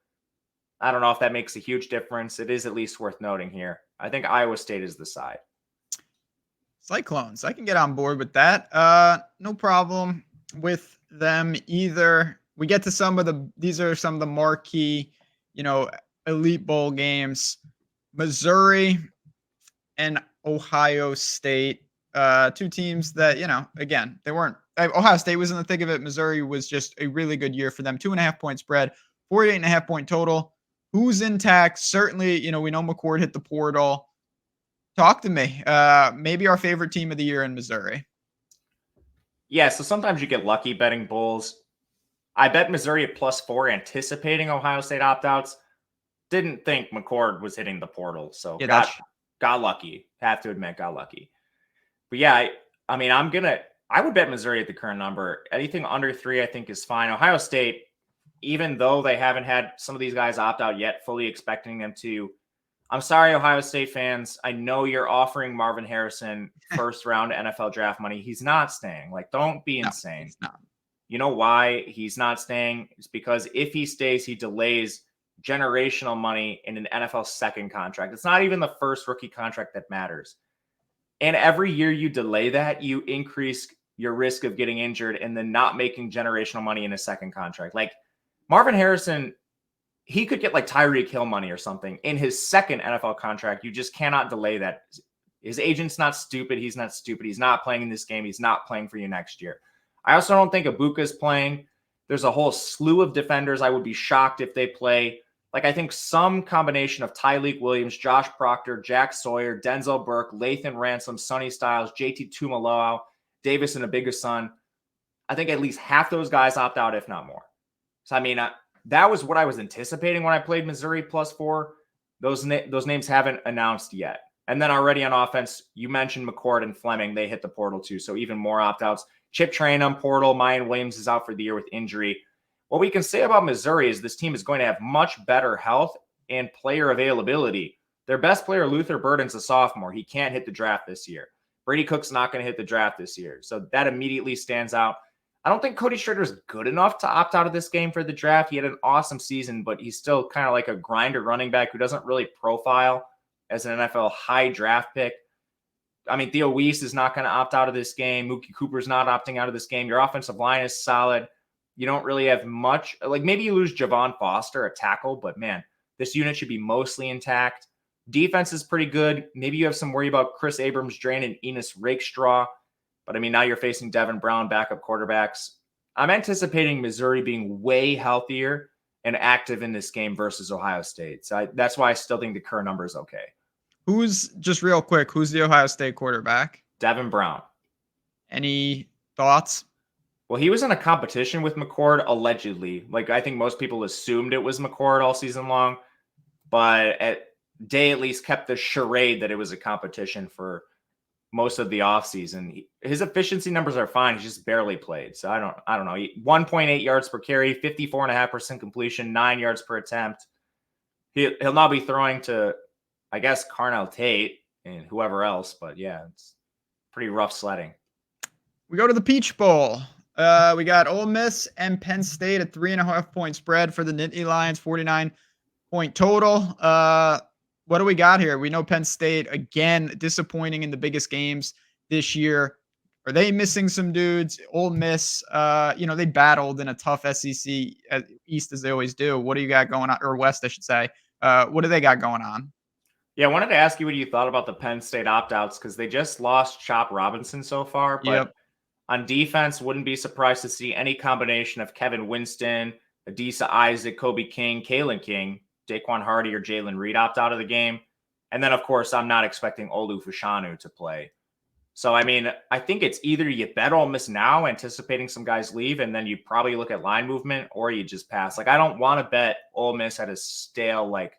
Speaker 2: I don't know if that makes a huge difference. It is at least worth noting here. I think Iowa State is the side.
Speaker 1: Cyclones, I can get on board with that. No problem with them either. We get to these are some of the marquee, you know, elite bowl games. Missouri and Ohio State, two teams that, you know, again, they weren't, Ohio State was in the thick of it. Missouri was just a really good year for them. 2.5-point spread, 48.5-point total. Who's intact? Certainly, you know, we know McCord hit the portal. Talk to me. Maybe our favorite team of the year in Missouri.
Speaker 2: Yeah, so sometimes you get lucky betting bulls. I bet Missouri at +4, anticipating Ohio State opt-outs. Didn't think McCord was hitting the portal, so yeah, got lucky. Have to admit, got lucky. But yeah, I mean, I would bet Missouri at the current number. Anything under 3, I think, is fine. Ohio State, even though they haven't had some of these guys opt out yet, fully expecting them to. I'm sorry, Ohio State fans. I know you're offering Marvin Harrison first-round NFL draft money. He's not staying. Like, don't be insane.
Speaker 1: He's not.
Speaker 2: You know why he's not staying? It's because if he stays, he delays generational money in an NFL second contract. It's not even the first rookie contract that matters. And every year you delay that, you increase your risk of getting injured and then not making generational money in a second contract. Like Marvin Harrison, he could get like Tyreek Hill money or something in his second NFL contract. You just cannot delay that. His agent's not stupid. He's not stupid. He's not playing in this game. He's not playing for you next year. I also don't think Ibuka's playing. There's a whole slew of defenders. I would be shocked if they play. Like, I think some combination of Tyleik Williams, Josh Proctor, Jack Sawyer, Denzel Burke, Lathan Ransom, Sonny Styles, JT Tuimoloau, Davis and Abigason. I think at least half those guys opt out, if not more. So, I mean, that was what I was anticipating when I played Missouri +4. Those names haven't announced yet. And then already on offense, you mentioned McCord and Fleming. They hit the portal too, so even more opt-outs. Chip Trayanum, portal. Mayan Williams is out for the year with injury. What we can say about Missouri is this team is going to have much better health and player availability. Their best player, Luther Burden's a sophomore. He can't hit the draft this year. Brady Cook's not going to hit the draft this year. So that immediately stands out. I don't think Cody Schrader is good enough to opt out of this game for the draft. He had an awesome season, but he's still kind of like a grinder running back who doesn't really profile as an NFL high draft pick. I mean, Theo Weiss is not going to opt out of this game. Mookie Cooper's not opting out of this game. Your offensive line is solid. You don't really have much. Like, maybe you lose Javon Foster, a tackle, but man, this unit should be mostly intact. Defense is pretty good. Maybe you have some worry about Chris Abrams-Drain and Enos Rakestraw. But, I mean, now you're facing Devin Brown, backup quarterbacks. I'm anticipating Missouri being way healthier and active in this game versus Ohio State. So that's why I still think the current number is okay.
Speaker 1: Just real quick, who's the Ohio State quarterback?
Speaker 2: Devin Brown.
Speaker 1: Any thoughts?
Speaker 2: Well, he was in a competition with McCord, allegedly. Like, I think most people assumed it was McCord all season long. But Day at least kept the charade that it was a competition for most of the offseason. His efficiency numbers are fine. He's just barely played. So I don't know. 1.8 yards per carry, 54.5% completion, 9 yards per attempt. He'll now be throwing to, I guess, Carnell Tate and whoever else. But yeah, it's pretty rough sledding.
Speaker 1: We go to the Peach Bowl. We got Ole Miss and Penn State, a 3.5-point spread for the Nittany Lions, 49-point total. What do we got here? We know Penn State, again, disappointing in the biggest games this year. Are they missing some dudes? Ole Miss, they battled in a tough SEC East as they always do. What do you got going on? Or West, I should say. What do they got going on?
Speaker 2: Yeah, I wanted to ask you what you thought about the Penn State opt-outs because they just lost Chop Robinson so far. But on defense, wouldn't be surprised to see any combination of Kevin Winston, Adisa Isaac, Kobe King, Kalen King, Daquan Hardy, or Jalen Reed opt out of the game. And then, of course, I'm not expecting Olu Fashanu to play. So, I mean, I think it's either you bet Ole Miss now, anticipating some guys leave, and then you probably look at line movement, or you just pass. Like, I don't want to bet Ole Miss at a stale, like,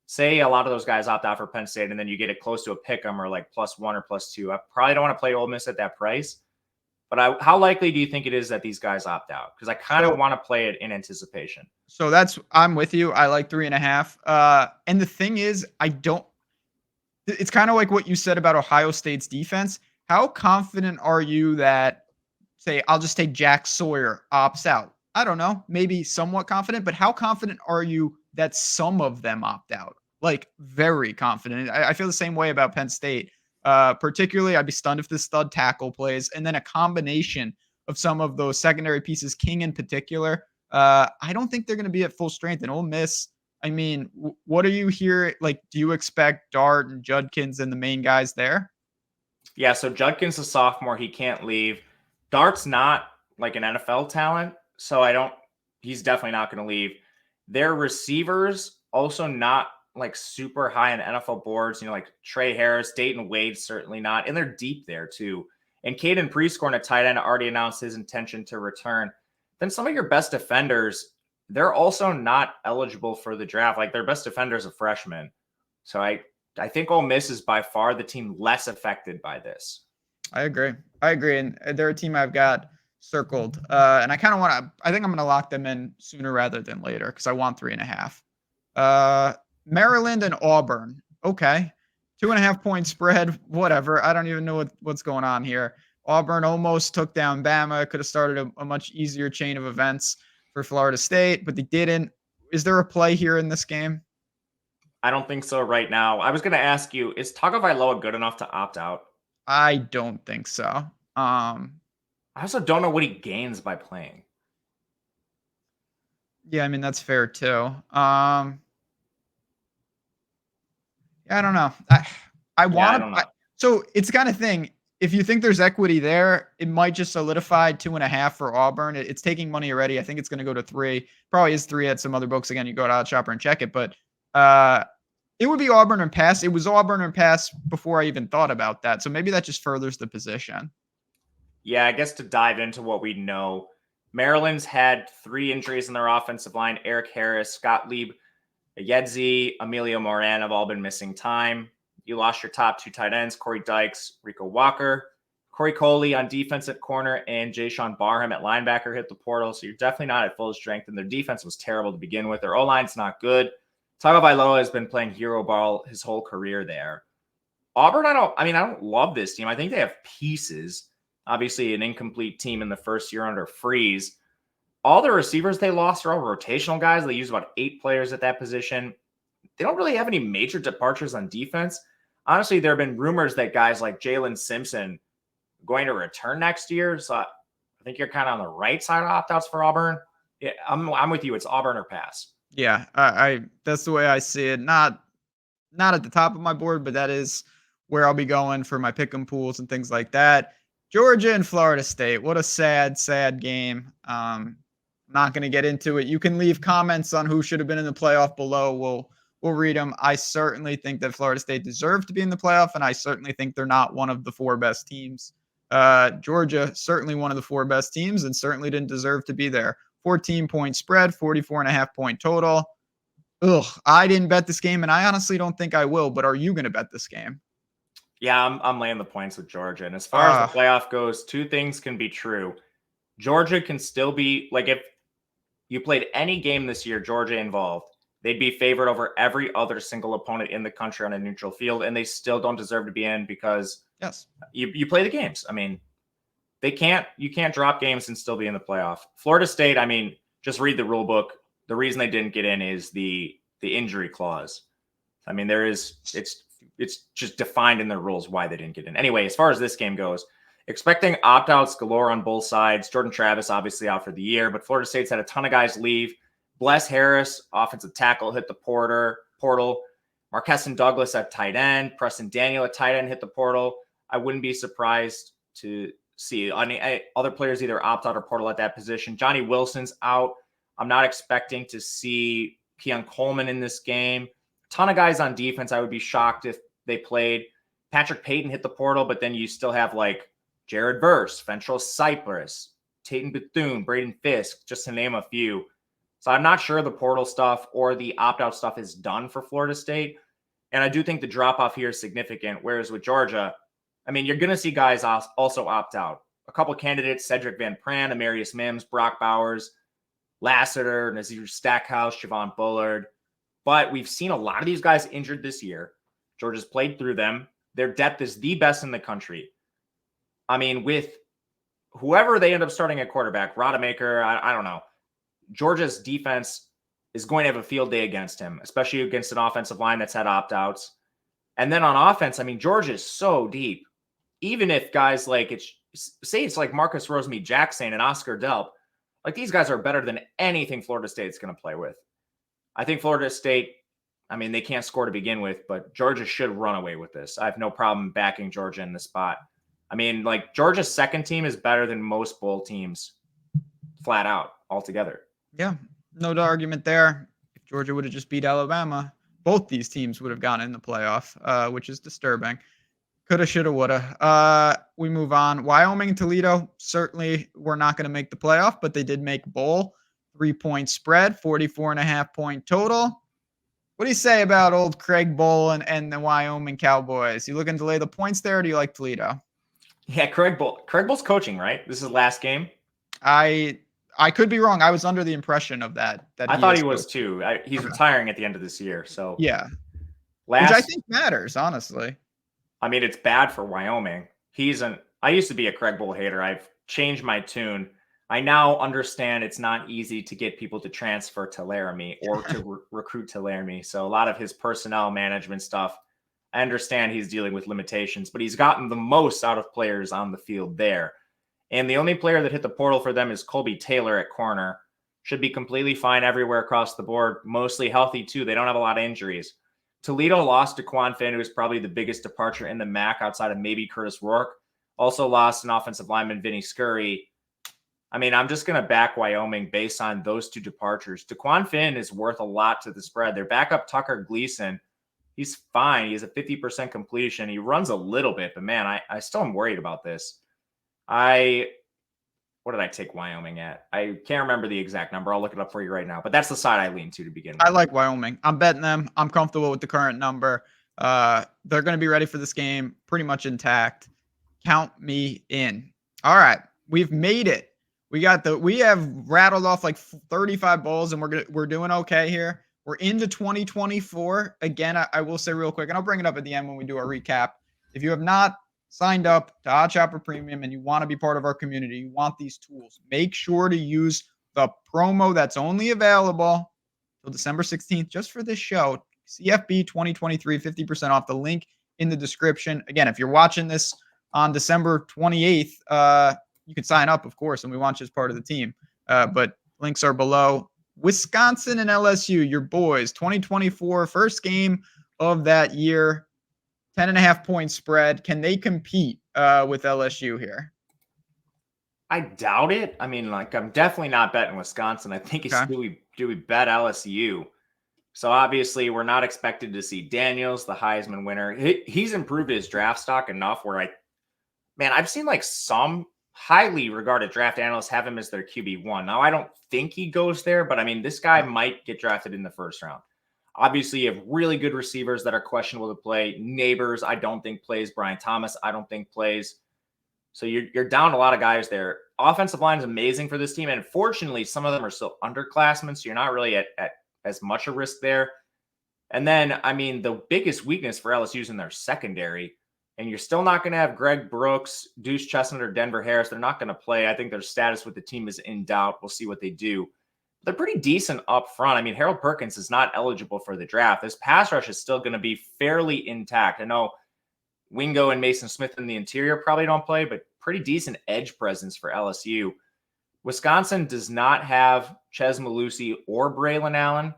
Speaker 2: say a lot of those guys opt out for Penn State, and then you get it close to a pick 'em or like +1 or +2. I probably don't want to play Ole Miss at that price. But how likely do you think it is that these guys opt out? Because I kind of want to play it in anticipation.
Speaker 1: So I'm with you. I like 3.5. And the thing is, it's kind of like what you said about Ohio State's defense. How confident are you that, say, I'll just take Jack Sawyer opts out? I don't know, maybe somewhat confident, but how confident are you that some of them opt out? Like, very confident. I feel the same way about Penn State. Particularly, I'd be stunned if the stud tackle plays, and then a combination of some of those secondary pieces, King in particular. I don't think they're going to be at full strength. And Ole Miss, I mean, what are you here? Like, do you expect Dart and Judkins and the main guys there?
Speaker 2: Yeah, so Judkins, a sophomore, he can't leave. Dart's not like an NFL talent, so he's definitely not going to leave. Their receivers also not like super high on NFL boards, like Trey Harris, Dayton Wade, certainly not. And they're deep there too. And Caden Prescorn, a tight end, already announced his intention to return. Then some of your best defenders, they're also not eligible for the draft. Like, their best defender is a freshman. So I think Ole Miss is by far the team less affected by this.
Speaker 1: I agree. And they're a team I've got circled. And I think I'm going to lock them in sooner rather than later because I want 3.5. Maryland and Auburn. Okay. 2.5-point spread. Whatever. I don't even know what's going on here. Auburn almost took down Bama. Could have started a much easier chain of events for Florida State, but they didn't. Is there a play here in this game?
Speaker 2: I don't think so right now. I was going to ask you, is Tagovailoa good enough to opt out?
Speaker 1: I don't think so.
Speaker 2: I also don't know what he gains by playing.
Speaker 1: Yeah, I mean, that's fair too. Yeah, I don't know. I
Speaker 2: Yeah, I
Speaker 1: want
Speaker 2: don't
Speaker 1: to.
Speaker 2: know.
Speaker 1: So it's the kind of thing. If you think there's equity there, it might just solidify 2.5 for Auburn. It's taking money already. I think it's going to go to 3. Probably is 3 at some other books. Again, you go to OddsShopper and check it. But it would be Auburn and pass. It was Auburn and pass before I even thought about that. So maybe that just furthers the position.
Speaker 2: Yeah, I guess to dive into what we know, Maryland's had 3 injuries in their offensive line. Eric Harris, Scott Lieb, Yedzi, Emilio Moran have all been missing time. You lost your top 2 tight ends, Corey Dykes, Rico Walker. Corey Coley on defensive corner and Jayshon Barham at linebacker hit the portal. So you're definitely not at full strength. And their defense was terrible to begin with. Their O-line's not good. Tagovailoa has been playing hero ball his whole career there. Auburn, I don't love this team. I think they have pieces. Obviously, an incomplete team in the first year under Freeze. All the receivers they lost are all rotational guys. They use about 8 players at that position. They don't really have any major departures on defense. Honestly, there have been rumors that guys like Jalen Simpson going to return next year. So I think you're kind of on the right side of opt-outs for Auburn. Yeah, I'm with you. It's Auburn or pass.
Speaker 1: Yeah, I that's the way I see it. Not at the top of my board, but that is where I'll be going for my pick'em pools and things like that. Georgia and Florida State. What a sad, sad game. Not going to get into it. You can leave comments on who should have been in the playoff below. We'll read them. I certainly think that Florida State deserved to be in the playoff, and I certainly think they're not one of the 4 best teams. Georgia, certainly one of the 4 best teams, and certainly didn't deserve to be there. 14-point spread, 44.5-point total. Ugh, I didn't bet this game, and I honestly don't think I will. But are you going to bet this game?
Speaker 2: Yeah, I'm laying the points with Georgia. And as far as the playoff goes, 2 things can be true. Georgia can still be, like, if you played any game this year, Georgia involved, they'd be favored over every other single opponent in the country on a neutral field, and they still don't deserve to be in because
Speaker 1: Yes,
Speaker 2: you play the games. I mean, you can't drop games and still be in the playoff. Florida State, I mean, just read the rule book. The reason they didn't get in is the injury clause. I mean, it's just defined in the rules why they didn't get in. Anyway, as far as this game goes, expecting opt-outs galore on both sides. Jordan Travis obviously out for the year, but Florida State's had a ton of guys leave. Bless Harris, offensive tackle, hit the portal. Marquesson Douglas at tight end. Preston Daniel at tight end hit the portal. I wouldn't be surprised to see any other players either opt out or portal at that position. Johnny Wilson's out. I'm not expecting to see Keon Coleman in this game. A ton of guys on defense. I would be shocked if they played. Patrick Payton hit the portal, but then you still have like Jared Verse, Ventrell Cypress, Tatum Bethune, Braden Fisk, just to name a few. So I'm not sure the portal stuff or the opt-out stuff is done for Florida State. And I do think the drop-off here is significant. Whereas with Georgia, I mean, you're going to see guys also opt out. A couple of candidates, Cedric Van Pran, Amarius Mims, Brock Bowers, Lassiter, Nazir Stackhouse, Javon Bullard. But we've seen a lot of these guys injured this year. Georgia's played through them. Their depth is the best in the country. I mean, with whoever they end up starting at quarterback, Rodemaker, I don't know. Georgia's defense is going to have a field day against him, especially against an offensive line that's had opt-outs. And then on offense, I mean, Georgia is so deep. Even if guys like it's like Marcus Rosemy-Jackson and Oscar Delp, like these guys are better than anything Florida State's going to play with. I think Florida State, I mean, they can't score to begin with, but Georgia should run away with this. I have no problem backing Georgia in the spot. I mean, like Georgia's second team is better than most bowl teams flat out altogether.
Speaker 1: Yeah, no argument there. If Georgia would have just beat Alabama, both these teams would have gone in the playoff, which is disturbing. Coulda, shoulda, woulda. We move on. Wyoming and Toledo certainly were not going to make the playoff, but they did make bowl. 3-point spread, 44.5-point total. What do you say about old Craig Bowl and the Wyoming Cowboys? You looking to lay the points there, or do you like Toledo?
Speaker 2: Yeah, Craig Bohl's coaching, right? This is last game.
Speaker 1: I could be wrong. I was under the impression of that
Speaker 2: I thought he was too. He's retiring at the end of this year, so
Speaker 1: yeah, which I think matters, honestly.
Speaker 2: I mean, it's bad for Wyoming. I used to be a Craig Bohl hater. I've changed my tune. I now understand it's not easy to get people to transfer to Laramie or to recruit to Laramie. So a lot of his personnel management stuff, I understand he's dealing with limitations, but he's gotten the most out of players on the field there. And the only player that hit the portal for them is Colby Taylor at corner. Should be completely fine everywhere across the board, mostly healthy too. They don't have a lot of injuries. Toledo lost to Quan Finn, who is probably the biggest departure in the MAC outside of maybe Curtis Rourke. Also lost an offensive lineman, Vinny Scurry. I mean, I'm just going to back Wyoming based on those two departures. DeQuan Finn is worth a lot to the spread. Their backup, Tucker Gleason, he's fine. He has a 50% completion. He runs a little bit, but man, I still am worried about this. What did I take Wyoming at? I can't remember the exact number. I'll look it up for you right now, but that's the side I lean to begin with.
Speaker 1: I like Wyoming. I'm betting them. I'm comfortable with the current number. They're going to be ready for this game, pretty much intact. Count me in. All right. We've made it. We have rattled off like 35 bowls, and we're doing okay here. We're into 2024. Again, I will say real quick, and I'll bring it up at the end when we do our recap. If you have not signed up to OddsShopper Premium and you want to be part of our community, you want these tools, make sure to use the promo that's only available till December 16th just for this show, CFB 2023, 50% off. The link in the description. Again, if you're watching this on December 28th, you can sign up, of course, and we want you as part of the team. But links are below. Wisconsin and LSU, your boys, 2024, first game of that year. 10.5-point spread. Can they compete with LSU here?
Speaker 2: I doubt it. I mean, like, I'm definitely not betting Wisconsin. I think it's do we bet LSU? So obviously, we're not expected to see Daniels, the Heisman winner. He's improved his draft stock enough where I've seen like some highly regarded draft analysts have him as their QB1. Now, I don't think he goes there, but I mean, this guy might get drafted in the first round. Obviously, you have really good receivers that are questionable to play. Neighbors, I don't think plays. Brian Thomas, I don't think plays. So you're down a lot of guys there. Offensive line is amazing for this team. And fortunately, some of them are still underclassmen, so you're not really at as much a risk there. And then, I mean, the biggest weakness for LSU is in their secondary. And you're still not going to have Greg Brooks, Deuce Chestnut, or Denver Harris. They're not going to play. I think their status with the team is in doubt. We'll see what they do. They're pretty decent up front. I mean, Harold Perkins is not eligible for the draft. This pass rush is still going to be fairly intact. I know Wingo and Mason Smith in the interior probably don't play, but pretty decent edge presence for LSU. Wisconsin does not have Ches Malusi or Braylon Allen.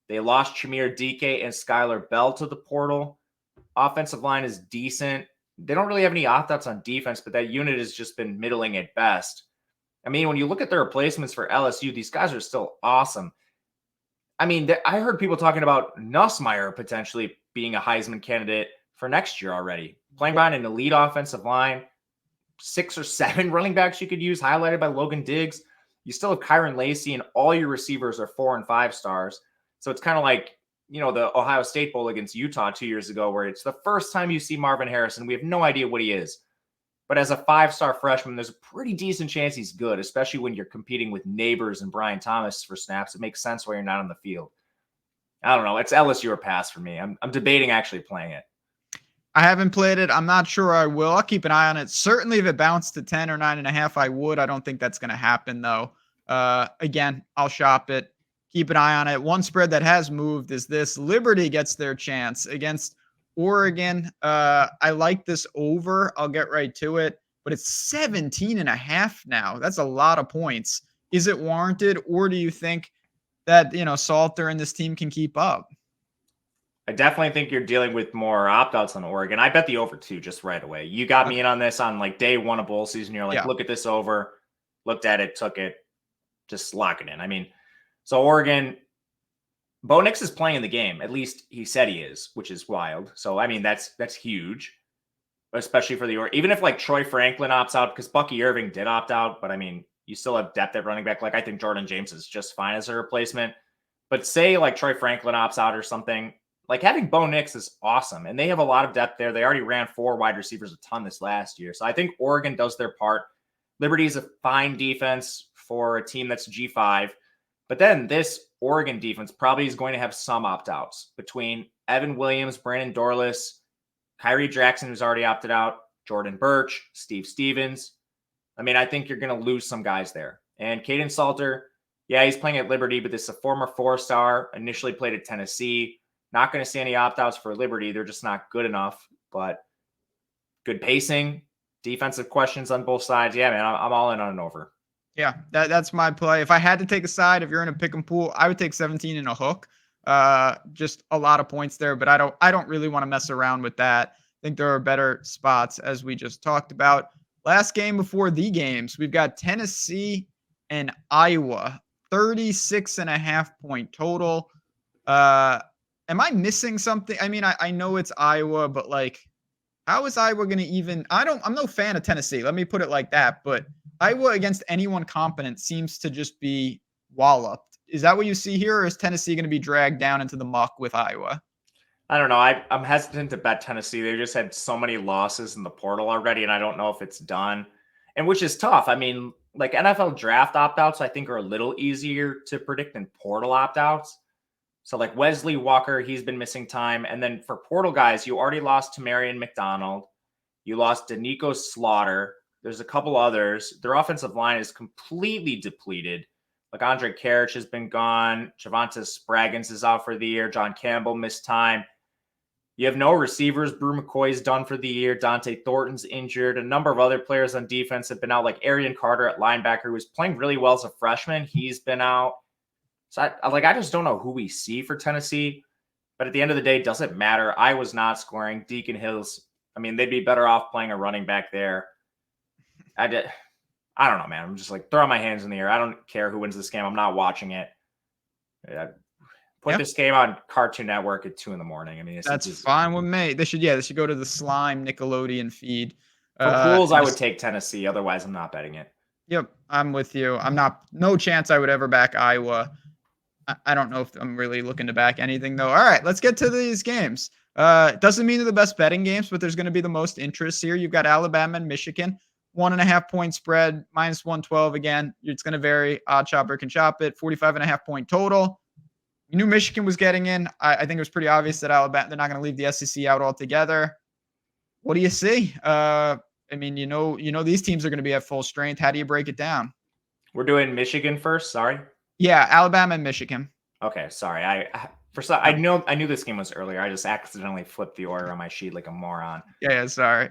Speaker 2: They lost Chimere Dike and Skylar Bell to the portal. Offensive line is decent. They don't really have any opt-outs on defense, but that unit has just been middling at best. I mean, when you look at the replacements for LSU, these guys are still awesome. I mean, I heard people talking about Nussmeier potentially being a Heisman candidate for next year already. Playing behind an elite offensive line, 6 or 7 running backs you could use, highlighted by Logan Diggs. You still have Kyron Lacey, and all your receivers are 4 and 5 stars. So it's kind of like, you know, the Ohio State Bowl against Utah 2 years ago, where it's the first time you see Marvin Harrison. We have no idea what he is. But as a 5-star freshman, there's a pretty decent chance he's good, especially when you're competing with Neighbors and Brian Thomas for snaps. It makes sense why you're not on the field. I don't know. It's LSU or pass for me. I'm debating actually playing it.
Speaker 1: I haven't played it. I'm not sure I will. I'll keep an eye on it. Certainly if it bounced to 10 or 9.5, I would. I don't think that's going to happen, though. Again, I'll shop it. Keep an eye on it. One spread that has moved is this. Liberty gets their chance against Oregon. I like this over. I'll get right to it. But it's 17.5 now. That's a lot of points. Is it warranted, or do you think that, you know, Salter and this team can keep up?
Speaker 2: I definitely think you're dealing with more opt-outs on Oregon. I bet the over too just right away. You got me in on this on like day one of bowl season. You're like, look at this over. Looked at it, took it, just lock it in. I mean, so Oregon, Bo Nix is playing the game. At least he said he is, which is wild. So, I mean, that's huge, especially for the – even if, like, Troy Franklin opts out, because Bucky Irving did opt out, but, I mean, you still have depth at running back. Like, I think Jordan James is just fine as a replacement. But say, like, Troy Franklin opts out or something, like, having Bo Nix is awesome. And they have a lot of depth there. They already ran 4 wide receivers a ton this last year. So I think Oregon does their part. Liberty is a fine defense for a team that's G5. But then this Oregon defense probably is going to have some opt-outs between Evan Williams, Brandon Dorless, Kyrie Jackson, who's already opted out, Jordan Birch, Steve Stevens. I mean, I think you're going to lose some guys there. And Caden Salter, yeah, he's playing at Liberty, but this is a former 4-star, initially played at Tennessee. Not going to see any opt-outs for Liberty. They're just not good enough, but good pacing, defensive questions on both sides. Yeah, man, I'm all in on an over.
Speaker 1: Yeah, that's my play. If I had to take a side, if you're in a pick and pool, I would take 17 and a hook. Just a lot of points there, but I don't really want to mess around with that. I think there are better spots, as we just talked about. Last game before the games, we've got Tennessee and Iowa, 36.5 point total. Am I missing something? I mean, I know it's Iowa, but like, how is Iowa going to even? I'm no fan of Tennessee. Let me put it like that. But Iowa against anyone competent seems to just be walloped. Is that what you see here, or is Tennessee going to be dragged down into the muck with Iowa?
Speaker 2: I don't know. I'm hesitant to bet Tennessee. They just had so many losses in the portal already, and I don't know if it's done. And which is tough. I mean, like NFL draft opt-outs, I think are a little easier to predict than portal opt-outs. So like Wesley Walker, he's been missing time. And then for portal guys, you already lost to Marion McDonald. You lost Danico Slaughter. There's a couple others. Their offensive line is completely depleted. Like Andre Karich has been gone. Javonte Spraggins is out for the year. John Campbell missed time. You have no receivers. Brew McCoy's done for the year. Dante Thornton's injured. A number of other players on defense have been out, like Arian Carter at linebacker, who was playing really well as a freshman. He's been out. So I just don't know who we see for Tennessee. But at the end of the day, it doesn't matter. I was not scoring. Deacon Hills, I mean, they'd be better off playing a running back there. I don't know, man. I'm just like throwing my hands in the air. I don't care who wins this game. I'm not watching it. Put this game on Cartoon Network at 2 a.m. I mean,
Speaker 1: that's fine with me. They should go to the Slime Nickelodeon feed.
Speaker 2: For pools, I would take Tennessee. Otherwise, I'm not betting it.
Speaker 1: Yep, I'm with you. No chance I would ever back Iowa. I don't know if I'm really looking to back anything, though. All right, let's get to these games. It doesn't mean they're the best betting games, but there's going to be the most interest here. You've got Alabama and Michigan, 1.5 point spread, minus 112 again. It's going to vary. Odd chopper can chop it. 45.5 point total. You knew Michigan was getting in. I think it was pretty obvious that Alabama, they're not going to leave the SEC out altogether. What do you see? I mean, you know, these teams are going to be at full strength. How do you break it down?
Speaker 2: We're doing Michigan first. Sorry.
Speaker 1: Yeah, Alabama and Michigan.
Speaker 2: Okay, sorry. I knew this game was earlier. I just accidentally flipped the order on my sheet like a moron.
Speaker 1: Yeah, sorry.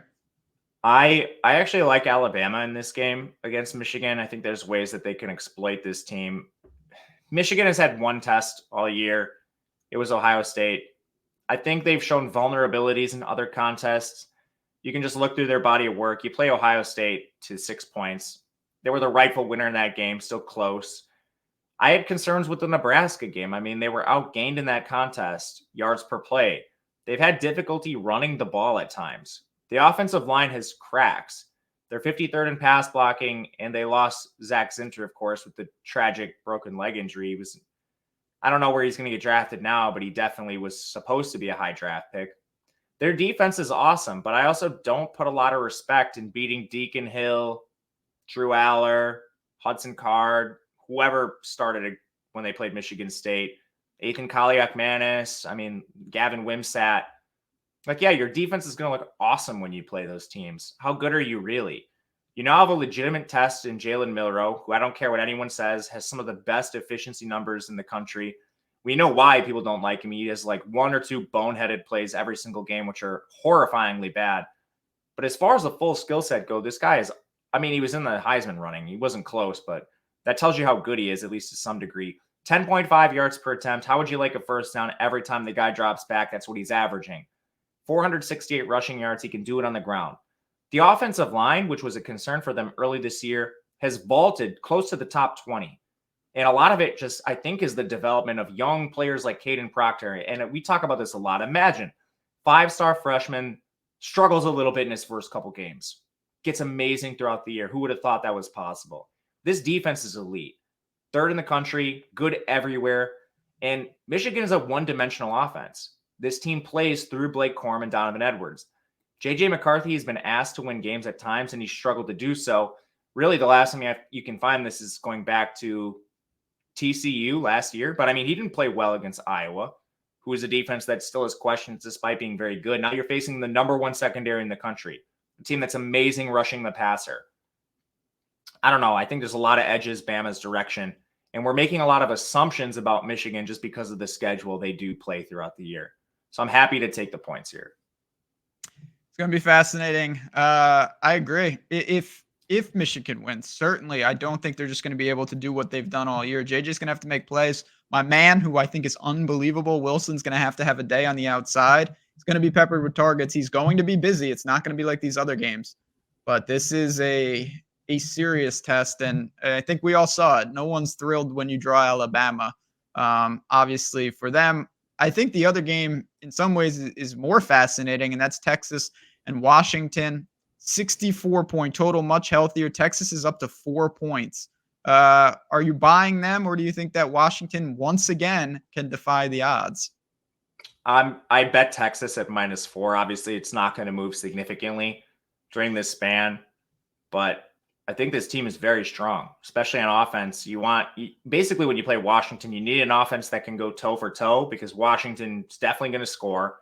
Speaker 2: I actually like Alabama in this game against Michigan. I think there's ways that they can exploit this team. Michigan has had one test all year. It was Ohio State. I think they've shown vulnerabilities in other contests. You can just look through their body of work. You play Ohio State to 6 points. They were the rightful winner in that game, still close. I had concerns with the Nebraska game. I mean, they were outgained in that contest, yards per play. They've had difficulty running the ball at times. The offensive line has cracks. They're 53rd in pass blocking, and they lost Zach Zinter, of course, with the tragic broken leg injury. I don't know where he's going to get drafted now, but he definitely was supposed to be a high draft pick. Their defense is awesome, but I also don't put a lot of respect in beating Deacon Hill, Drew Aller, Hudson Card, whoever started when they played Michigan State, Ethan Kaliak-Manis, I mean, Gavin Wimsatt. Like, yeah, your defense is going to look awesome when you play those teams. How good are you really? You now have a legitimate test in Jalen Milroe, who I don't care what anyone says, has some of the best efficiency numbers in the country. We know why people don't like him. He has like 1 or 2 boneheaded plays every single game, which are horrifyingly bad. But as far as the full skill set go, this guy is, I mean, he was in the Heisman running. He wasn't close, but that tells you how good he is, at least to some degree. 10.5 yards per attempt. How would you like a first down every time the guy drops back? That's what he's averaging. 468 rushing yards. He can do it on the ground. The offensive line, which was a concern for them early this year, has vaulted close to the top 20. And a lot of it just, I think, is the development of young players like Caden Proctor. And we talk about this a lot. Imagine 5-star freshman struggles a little bit in his first couple games. Gets amazing throughout the year. Who would have thought that was possible? This defense is elite. 3rd in the country, good everywhere. And Michigan is a one-dimensional offense. This team plays through Blake Corum and Donovan Edwards. J.J. McCarthy has been asked to win games at times, and he's struggled to do so. Really, the last time you can find this is going back to TCU last year. But, I mean, he didn't play well against Iowa, who is a defense that still has questions despite being very good. Now you're facing the number 1 secondary in the country, a team that's amazing rushing the passer. I don't know. I think there's a lot of edges Bama's direction. And we're making a lot of assumptions about Michigan just because of the schedule they do play throughout the year. So I'm happy to take the points here.
Speaker 1: It's going to be fascinating. I agree. If Michigan wins, certainly, I don't think they're just going to be able to do what they've done all year. JJ's going to have to make plays. My man, who I think is unbelievable, Wilson's going to have a day on the outside. He's going to be peppered with targets. He's going to be busy. It's not going to be like these other games. But this is a serious test, and I think we all saw it. No one's thrilled when you draw Alabama. Obviously, for them, I think the other game in some ways is more fascinating, and that's Texas and Washington. 64-point total, much healthier. Texas is up to 4 points. Are you buying them, or do you think that Washington once again can defy the odds?
Speaker 2: I bet Texas at -4. Obviously, it's not going to move significantly during this span, but I think this team is very strong, especially on offense. Basically when you play Washington, you need an offense that can go toe for toe because Washington's definitely going to score.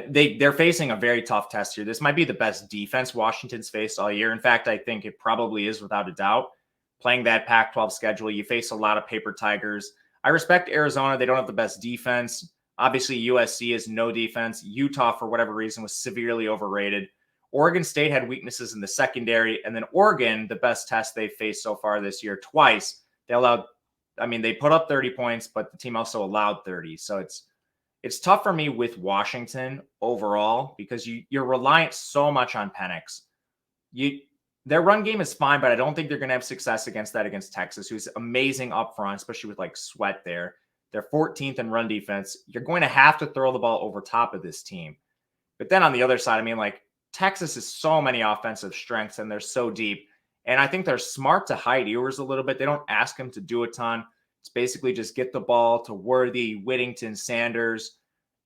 Speaker 2: They're facing a very tough test here. This might be the best defense Washington's faced all year. In fact, I think it probably is without a doubt. Playing that Pac-12 schedule, you face a lot of paper tigers. I respect Arizona. They don't have the best defense. Obviously, USC has no defense. Utah, for whatever reason, was severely overrated. Oregon State had weaknesses in the secondary. And then Oregon, the best test they've faced so far this year, twice. They put up 30 points, but the team also allowed 30. So it's tough for me with Washington overall because you're reliant so much on Penix. Their run game is fine, but I don't think they're going to have success against Texas, who's amazing up front, especially with like Sweat there. They're 14th in run defense. You're going to have to throw the ball over top of this team. But then on the other side, Texas has so many offensive strengths and they're so deep. And I think they're smart to hide Ewers a little bit. They don't ask him to do a ton. It's basically just get the ball to Worthy, Whittington, Sanders.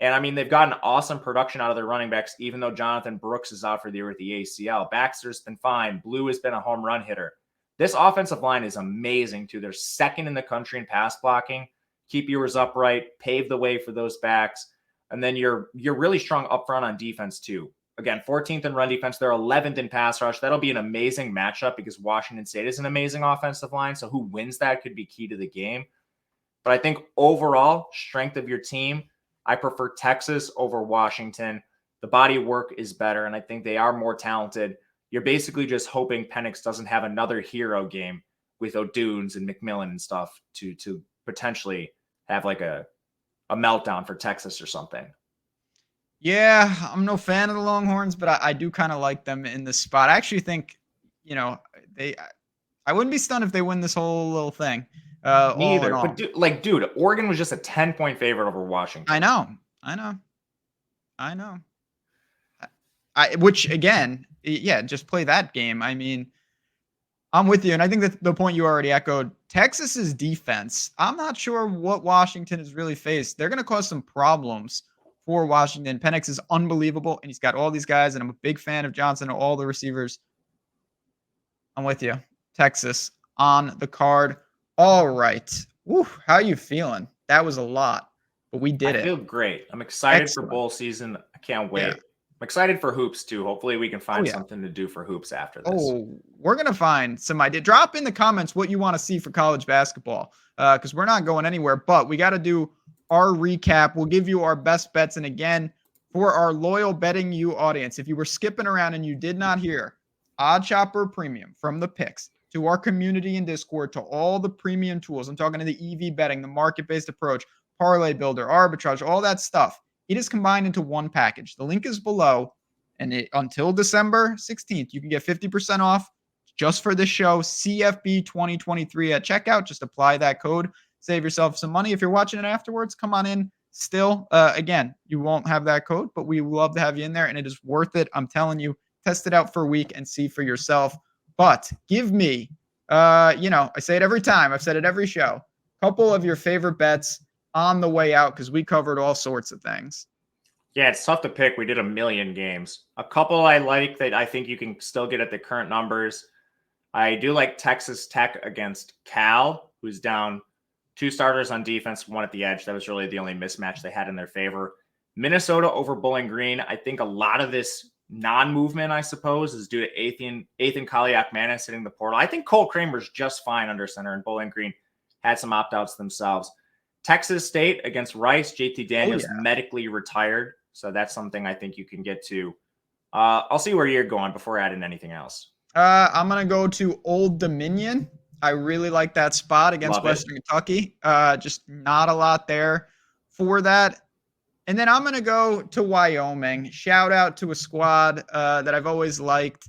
Speaker 2: And they've gotten awesome production out of their running backs, even though Jonathan Brooks is out for the year with the ACL. Baxter's been fine. Blue has been a home run hitter. This offensive line is amazing too. They're second in the country in pass blocking. Keep Ewers upright, pave the way for those backs. And then you're really strong up front on defense too. Again, 14th in run defense. They're 11th in pass rush. That'll be an amazing matchup because Washington State is an amazing offensive line. So who wins that could be key to the game. But I think overall, strength of your team, I prefer Texas over Washington. The body of work is better, and I think they are more talented. You're basically just hoping Penix doesn't have another hero game with O'Dunes and McMillan and stuff to potentially have like a meltdown for Texas or something.
Speaker 1: Yeah, I'm no fan of the Longhorns, but I do kind of like them in this spot. I actually think, I wouldn't be stunned if they win this whole little thing.
Speaker 2: Me either. But dude, Oregon was just a 10-point favorite over Washington.
Speaker 1: I know. Which again, just play that game. I'm with you. And I think that the point you already echoed, Texas's defense, I'm not sure what Washington has really faced. They're going to cause some problems for Washington. Penix is unbelievable, and he's got all these guys, and I'm a big fan of Johnson and all the receivers. I'm with you. Texas on the card. All right. Woo, how are you feeling? That was a lot, but we did it.
Speaker 2: I feel great. I'm excited
Speaker 1: Excellent.
Speaker 2: For bowl season. I can't wait. Yeah. I'm excited for hoops too. Hopefully we can find something to do for hoops after this.
Speaker 1: Oh, we're going to find some idea. Drop in the comments what you want to see for college basketball because we're not going anywhere, but we got to do our recap. We'll give you our best bets. And again, for our loyal betting you audience, if you were skipping around and you did not hear Odd Chopper Premium from the picks to our community and Discord to all the premium tools, I'm talking to the EV betting, the market-based approach, parlay builder, arbitrage, all that stuff. It is combined into one package. The link is below. And until December 16th, you can get 50% off just for this show, CFB 2023 at checkout. Just apply that code. Save yourself some money. If you're watching it afterwards, come on in. Still, again, you won't have that code, but we love to have you in there, and it is worth it. I'm telling you, test it out for a week and see for yourself. But give me, I say it every time. I've said it every show. A couple of your favorite bets on the way out because we covered all sorts of things.
Speaker 2: Yeah, it's tough to pick. We did a million games. A couple I like that I think you can still get at the current numbers. I do like Texas Tech against Cal, who's down 2 starters on defense, 1 at the edge. That was really the only mismatch they had in their favor. Minnesota over Bowling Green. I think a lot of this non-movement, I suppose, is due to Ethan Kaliak-Manis hitting the portal. I think Cole Kramer's just fine under center, and Bowling Green had some opt-outs themselves. Texas State against Rice, JT Daniels medically retired. So that's something I think you can get to. I'll see where you're going before adding anything else.
Speaker 1: I'm going to go to Old Dominion. I really like that spot against Western Kentucky. Just not a lot there for that. And then I'm going to go to Wyoming. Shout out to a squad that I've always liked.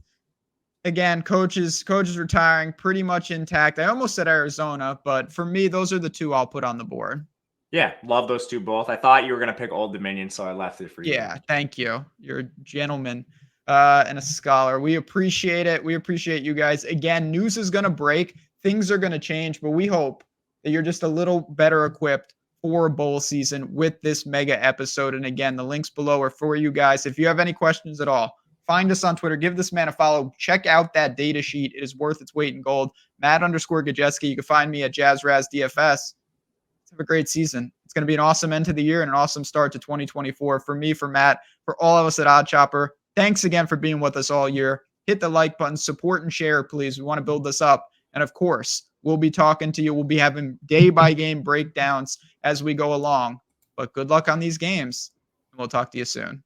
Speaker 1: Again, coaches retiring, pretty much intact. I almost said Arizona, but for me, those are the two I'll put on the board.
Speaker 2: Yeah, love those two both. I thought you were going to pick Old Dominion, so I left it for you.
Speaker 1: Yeah, thank you. You're a gentleman and a scholar. We appreciate it. We appreciate you guys. Again, news is going to break. Things are going to change, but we hope that you're just a little better equipped for bowl season with this mega episode. And again, the links below are for you guys. If you have any questions at all, find us on Twitter. Give this man a follow. Check out that data sheet. It is worth its weight in gold. Matt_Gajewski. You can find me at JazzRazDFS. Have a great season. It's going to be an awesome end to the year and an awesome start to 2024 for me, for Matt, for all of us at Odd Chopper. Thanks again for being with us all year. Hit the like button, support and share, please. We want to build this up. And of course, we'll be talking to you. We'll be having day-by-game breakdowns as we go along. But good luck on these games, and we'll talk to you soon.